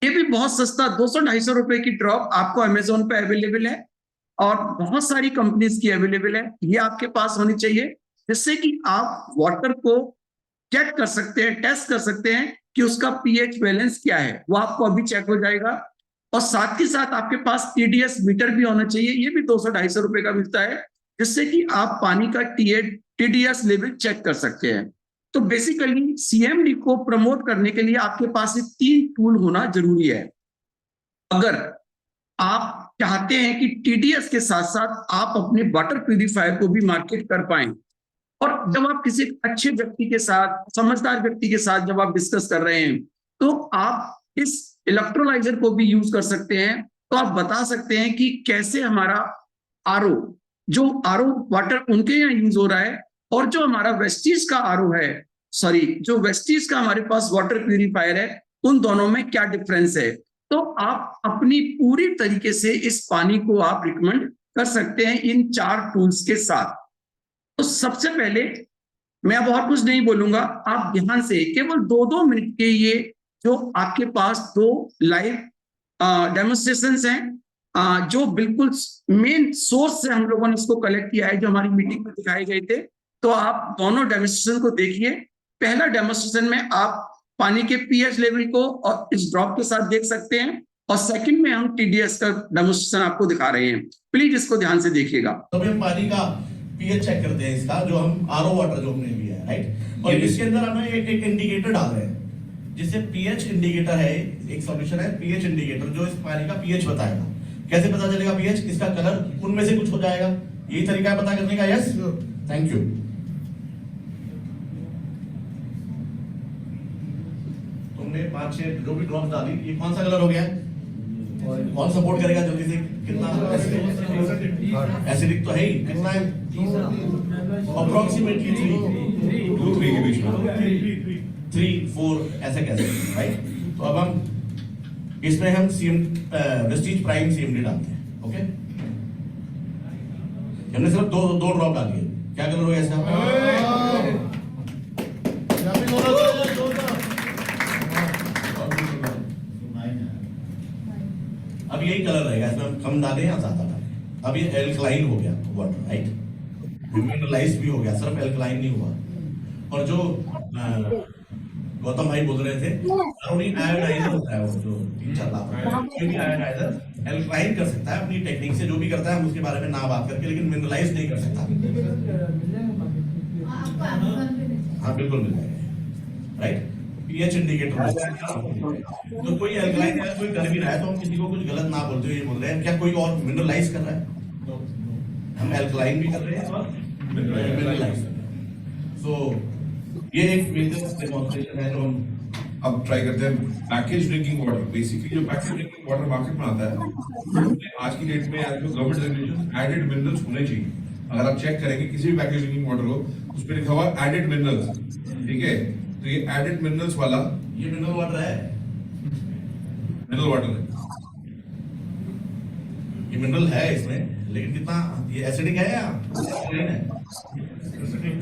[SPEAKER 1] ये भी बहुत सस्ता 200-250 रुपए की ड्रॉप आपको अमेजोन पे अवेलेबल है और बहुत सारी कंपनीज की अवेलेबल है। ये आपके पास होनी चाहिए जिससे कि आप वाटर को चेक कर सकते हैं, टेस्ट कर सकते हैं कि उसका पीएच बैलेंस क्या है। वो आपको अभी चेक हो जाएगा। और साथ ही साथ आपके पास टीडीएस मीटर भी होना चाहिए। ये भी 200-250 रुपए का मिलता है, जिससे कि आप पानी का टीडीएस लेवल चेक कर सकते हैं। तो बेसिकली सीएमडी को प्रमोट करने के लिए आपके पास ये 3 टूल होना जरूरी है। अगर आप चाहते हैं कि टीडीएस के साथ साथ आप अपने वाटर प्यूरिफायर को भी मार्केट कर पाएं, और जब आप किसी अच्छे व्यक्ति के साथ, समझदार व्यक्ति के साथ जब आप डिस्कस कर रहे हैं, तो आप इस इलेक्ट्रोलाइजर को भी यूज कर सकते हैं। तो आप बता सकते हैं कि कैसे हमारा आरओ, जो आरओ वाटर उनके यहाँ यूज हो रहा है, और जो हमारा वेस्टीज का आरओ है, सॉरी, जो वेस्टीज का हमारे पास वाटर प्यूरिफायर है, उन दोनों में क्या डिफरेंस है। तो आप अपनी पूरी तरीके से इस पानी को आप रिकमेंड कर सकते हैं इन 4 टूल्स के साथ। तो सबसे पहले मैं अब और कुछ नहीं बोलूंगा, आप ध्यान से केवल 2-2 मिनट के ये जो आपके पास 2 लाइव डेमोन्स्ट्रेशंस हैं, जो बिल्कुल मेन सोर्स से हम लोगों ने इसको कलेक्ट किया है, जो हमारी मीटिंग में दिखाए गए थे। तो आप दोनों डेमोन्स्ट्रेशन को देखिए। पहला डेमोन्स्ट्रेशन में आप पानी के पीएच लेवल को और इस ड्रॉप के साथ देख सकते हैं, और सेकंड में हम टीडीएस का डेमोन्स्ट्रेशन आपको दिखा रहे हैं। प्लीज इसको ध्यान से देखिएगा।
[SPEAKER 7] तो हम पानी का पीएच चेक करते हैं इसका, जो हम आरओ वाटर जो हमने लिया है, राइट। और इसके अंदर हमें एक इंडिकेटर डाल रहे हैं, जिससे पीएच इंडिकेटर है, एक सॉल्यूशन है पीएच इंडिकेटर, जो इस पानी का पीएच बताएगा। कैसे पता चलेगा पीएच? इसका कलर उनमें से कुछ हो जाएगा। यही तरीका है पता करने का। Yes, thank you. तुमने 5-6 जो भी ड्रॉप्स डाली, ये कौन सा कलर हो गया? कौन सपोर्ट करेगा जल्दी से? कितना एसिडिक तो है ही, कितना है? अप्रोक्सीमेटली 3 के बीच में, 3-4 ऐसे कैसे, राइट। तो अब हम इसमें हम वेस्टीज प्राइम सीएमडी डालते हैं। ओके, हमने सिर्फ दो ड्रॉप डाली है। क्या कलर हो गया इसका? अब यही कलर रहेगा, इसमें हम कम डालें या ज्यादा डालें। अब ये एल्कलाइन हो गया वाटर, राइट। मिनरलाइज भी हो गया, सिर्फ एल्कलाइन नहीं हुआ। और जो गौतम भाई बोल रहे थे, आयोडाइजर होता है, वो जो 3-4 लाख आयोडाइजर एल्कलाइन कर सकता है अपनी टेक्निक से, जो भी करता है हम उसके बारे में ना बात करके, लेकिन मिनरलाइज नहीं कर सकता। हाँ बिल्कुल मिल जाएगा, राइट। PH indicator. तो कोई एल्कलाइन या कोई कर भी रहा है तो हम किसी को कुछ गलत ना बोलते हुए ये बोल रहे हैं, क्या कोई और मिनरलाइज कर रहा है? हम एल्कलाइन भी कर रहे हैं और मिनरलाइज कर रहे हैं। सो ये एक मेजर डेमोंस्ट्रेशन है जो हम
[SPEAKER 8] अब ट्राई करते हैं पैकेज ड्रिंकिंग वाटर। बेसिकली जो पैकेज ड्रिंकिंग वाटर मार्केट में आता है, उसमें आज की डेट में गवर्नमेंट रेगुलेशन एडेड मिनरल्स होने चाहिए। अगर आप चेक करेंगे किसी भी पैकेज ड्रिंकिंग वाटर को, उस पर लिखा हुआ एडेड मिनरल्स, ठीक है। तो ये एडेड मिनरल्स वाला,
[SPEAKER 7] ये मिनरल वाटर है,
[SPEAKER 8] मिनरल वाटर है,
[SPEAKER 7] ये मिनरल है इसमें, लेकिन कितना ये एसिडिक है या alkaline है?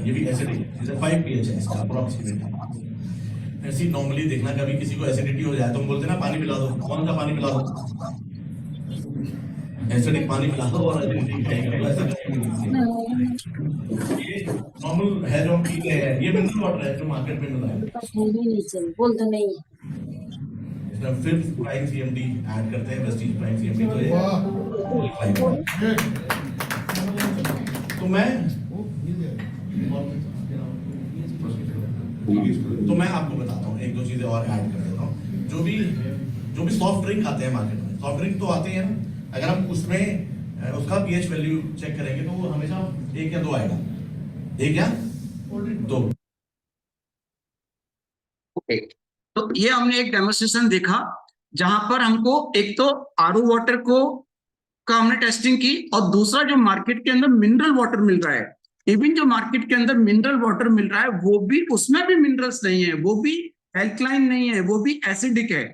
[SPEAKER 7] ये भी एसिडिक, 5 pH है इसका अप्रोक्सीमेटली। ऐसी नॉर्मली देखना, कभी किसी को एसिडिटी हो जाए तो हम बोलते हैं ना पानी पिला दो, कौन सा पानी पिला दो, एसिडिक पानी पिला दो और एसिडिटी कहेंगे, तो ऐसा ये नॉर्मल है जो हम पीते हैं। ये मिनरल वाटर है जो मार्केट में मिल रहा है।
[SPEAKER 2] बोल तो नहीं
[SPEAKER 7] इसमें फिर प्राइम सीएमडी ऐड करते हैं, वेस्टीज प्राइम सीएमडी। तो मैं आपको बताता हूँ, एक दो चीजें और ऐड कर देता हूँ। जो भी सॉफ्ट ड्रिंक आते हैं मार्केट में, सॉफ्ट ड्रिंक तो आते हैं ना, अगर हम उसमें उसका पीएच वैल्यू चेक करेंगे तो वो हमेशा 1 या 2 आएगा, 1 या 2।
[SPEAKER 1] ओके, तो ये हमने एक डेमोन्स्ट्रेशन देखा जहां पर हमको एक तो आरओ वाटर का हमने टेस्टिंग की, और दूसरा जो मार्केट के अंदर मिनरल वाटर मिल रहा है, इवन जो मार्केट के अंदर मिनरल वाटर मिल रहा है वो भी, उसमें भी मिनरल्स नहीं है, वो भी एल्कलाइन नहीं है, वो भी एसिडिक है।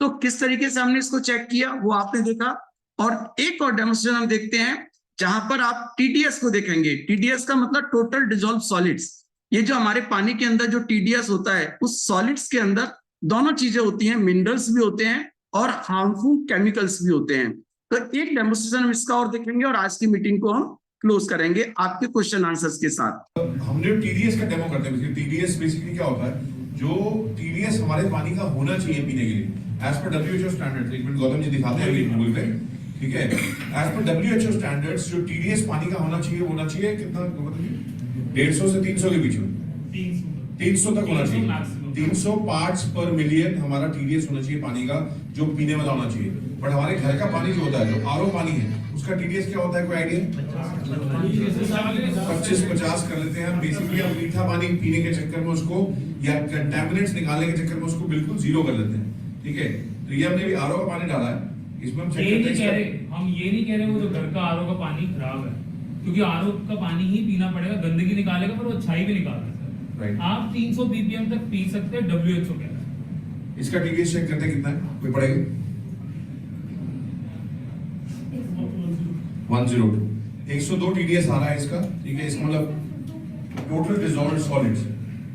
[SPEAKER 1] तो किस तरीके से हमने इसको चेक किया वो आपने देखा। और एक और डेमोन्स्ट्रेशन हम देखते हैं जहां पर आप टीडीएस को देखेंगे। टीडीएस का मतलब टोटल डिसॉल्व सॉलिड्स। ये जो हमारे पानी के अंदर जो टीडीएस होता है, उस सॉलिड्स के अंदर दोनों चीजें होती हैं, मिनरल्स भी होते हैं और हार्मफुल केमिकल्स भी होते हैं। तो एक डेमोन्स्ट्रेशन हम इसका और देखेंगे और आज की मीटिंग को हम क्लोज करेंगे आपके क्वेश्चन आंसर्स के साथ।
[SPEAKER 8] हमने टीडीएस का डेमो करते हैं। टीडीएस बेसिकली क्या होता है, जो टीडीएस हमारे पानी का होना चाहिए पीने के लिए एज पर डब्ल्यूएचओ स्टैंडर्ड्स। एक मिनट गौतम जी दिखाते हैं गूगल पे, ठीक है। एज पर डब्ल्यूएचओ स्टैंडर्ड्स जो टीडीएस पानी का होना चाहिए, होना चाहिए कितना, 150 से 300 के बीच में, 300 तक होना चाहिए। 300 पार्ट्स पर मिलियन हमारा टीडीएस होना चाहिए पानी का, जो पीने वाला होना चाहिए। बट हमारे घर का पानी जो होता है, जो आरओ पानी है, उसका टीडीएस क्या होता है, कोई आइडिया? 25-50 कर लेते हैं। बेसिकली हम मीठा पानी पीने के चक्कर में उसको, या कंटामिनेंट्स निकालने के चक्कर में उसको बिल्कुल 0 कर लेते हैं, ठीक है। तो ये हमने भी आरओ का पानी डाला है, इसमें हम चेक करते हैं।
[SPEAKER 9] हम ये नहीं कह रहे वो जो घर का आरओ का पानी खराब है, क्योंकि आरओ का पानी ही पीना पड़ेगा, गंदगी निकालेगा पर वो अच्छाई भी निकालता है। आप 300 बीपीएम तक पी सकते हैं, डब्ल्यूएचओ कह रहा है।
[SPEAKER 8] इसका टीडीएस चेक करते हैं कितना है, कोई पड़ेगा 102, 102 टीडीएस आ रहा है इसका, ठीक है। इसका मतलब टोटल डिसॉल्व्ड सॉलिड्स,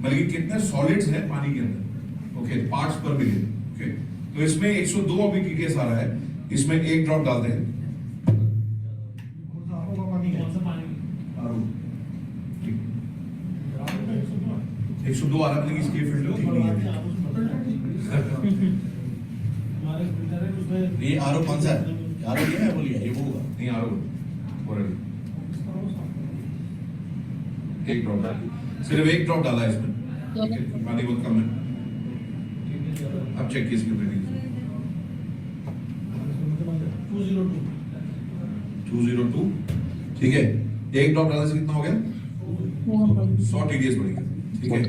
[SPEAKER 8] बल्कि कितने सॉलिड्स हैं पानी के अंदर, ओके, पार्ट्स पर मिलियन, ओके। तो इसमें 102 अभी टीडीएस आ रहा है, इसमें 1 ड्रॉप डालते हैं।
[SPEAKER 9] कौन सा पानी?
[SPEAKER 8] 102 आ रहा है, इसकी फिल्टर ठीक नहीं है।
[SPEAKER 7] ये आरओ कौन सा है? आरओ ये है, बोलिए ये वो होगा।
[SPEAKER 8] नहीं आरओ ऑलरेडी 1 ड्रॉप डाला, सिर्फ 1 ड्रॉप डाला है इसमें, ठीक है। पानी बहुत कम है। अब चेक किस की रेटिंग 202, ठीक है। 1 ड्रॉप डालने से कितना हो गया, 100 टीडीएस बढ़ेगा, ठीक है।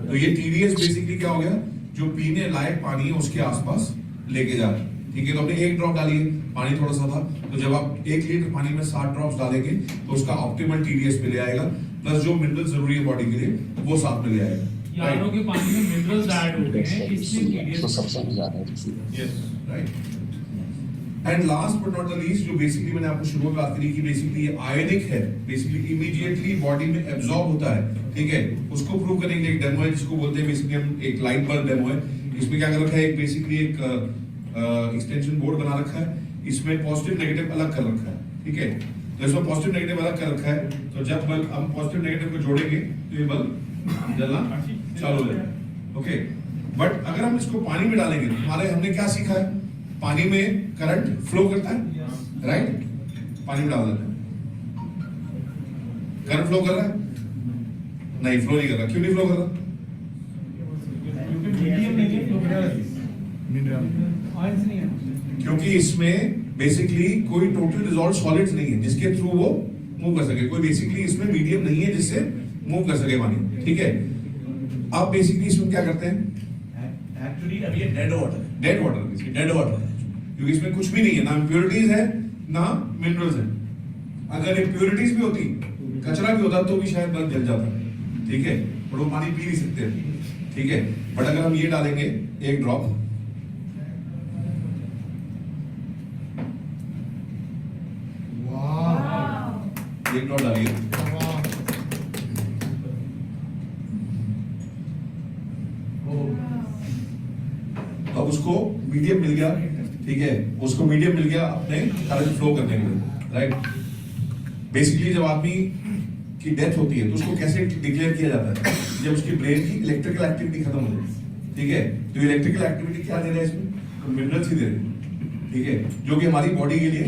[SPEAKER 8] तो ये टीडीएस बेसिकली क्या हो गया, जो पीने लायक पानी है उसके आसपास लेके जा रहा है, ठीक है। तो आपने 1 ड्रॉप डाली है, पानी थोड़ा सा था, तो जब आप 1 लीटर पानी में 60 ड्रॉप्स डालेंगे तो उसका ऑप्टिमल टीडीएस पे ले आएगा, प्लस जो मिनरल जरूरी है बॉडी के लिए वो साथ में ले आएगा।
[SPEAKER 9] आरओ के पानी में मिनरल्स ऐड होते हैं, इसलिए TDS
[SPEAKER 8] yes, right. And last but not the least, जो बेसिकली मैंने आपको शुरू में बात करी कि बेसिकली ये आयनिक है, बेसिकली इमीडिएटली बॉडी में एब्जॉर्ब होता है, ठीक है। उसको प्रूव करेंगे, एक डेमो है जिसको बोलते हैं बेसिकली हम, एक लाइट बल्ब डेमो है। इसमें क्या कर रखा है, एक बेसिकली एक एक्सटेंशन बोर्ड बना रखा है, इसमें पॉजिटिव नेगेटिव अलग कर रखा है, ठीक है। तो इसमें पॉजिटिव नेगेटिव अलग कर रखा है, तो जब बल्ब हम पॉजिटिव नेगेटिव को जोड़ेंगे तो ये बल्ब जलना चालू हो जाएगा, ओके। बट अगर हम इसको पानी में डालेंगे तो हमारे, हमने क्या सीखा है, पानी में करंट फ्लो करता है, राइट। पानी में डाल देते हैं, करंट फ्लो कर रहा है, नहीं फ्लो नहीं कर रहा। क्यों नहीं फ्लो कर रहा? क्योंकि इसमें बेसिकली कोई टोटल डिसॉल्व सॉलिड्स नहीं है जिसके थ्रू वो मूव कर सके। कोई बेसिकली इसमें मीडियम नहीं है जिससे मूव कर सके पानी, ठीक है। अब बेसिकली इसमें क्या करते हैं,
[SPEAKER 7] एक्चुअली अभी ये डेड वाटर है, dead water basically dead water है, क्योंकि इसमें कुछ भी नहीं है, ना इम्प्योरिटीज है ना मिनरल्स है। अगर इम्प्योरिटीज भी होती, कचरा भी होता तो भी शायद बल्ब जल जाता, ठीक है, पर वो पानी पी नहीं सकते, ठीक है। बट अगर हम ये डालेंगे एक ड्रॉप, एक ड्रॉप डालिए, अब उसको मीडियम मिल गया, ठीक है, उसको मीडियम मिल गया अपने करंट फ्लो करने के लिए, राइट। बेसिकली जब आदमी की डेथ होती है तो उसको कैसे डिक्लेयर किया जाता है, जब उसकी ब्रेन की इलेक्ट्रिकल एक्टिविटी खत्म हो जाए, ठीक है। तो इलेक्ट्रिकल एक्टिविटी क्या दे रहा है इसमें, तो मिनरल्स ही दे रहे हैं, ठीक है, जो कि हमारी बॉडी के लिए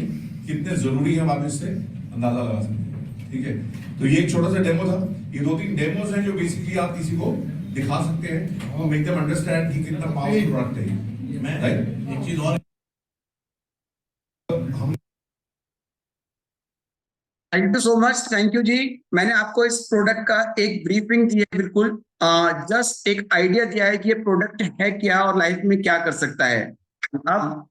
[SPEAKER 7] कितने जरूरी है हम आप इससे अंदाजा लगा सकते हैं, ठीक है। तो ये एक छोटा सा डेमो था, ये 2-3 डेमोज हैं जो बेसिकली आप किसी को दिखा सकते हैं और मेक देम अंडरस्टैंड कि कितना पावरफुल प्रोडक्ट है ये। मैं एक चीज और, हम
[SPEAKER 1] thank you so much, thank you जी। मैंने आपको इस प्रोडक्ट का एक ब्रीफिंग दी है, बिल्कुल जस्ट एक आइडिया दिया है कि ये प्रोडक्ट है क्या और लाइफ में क्या कर सकता है। अब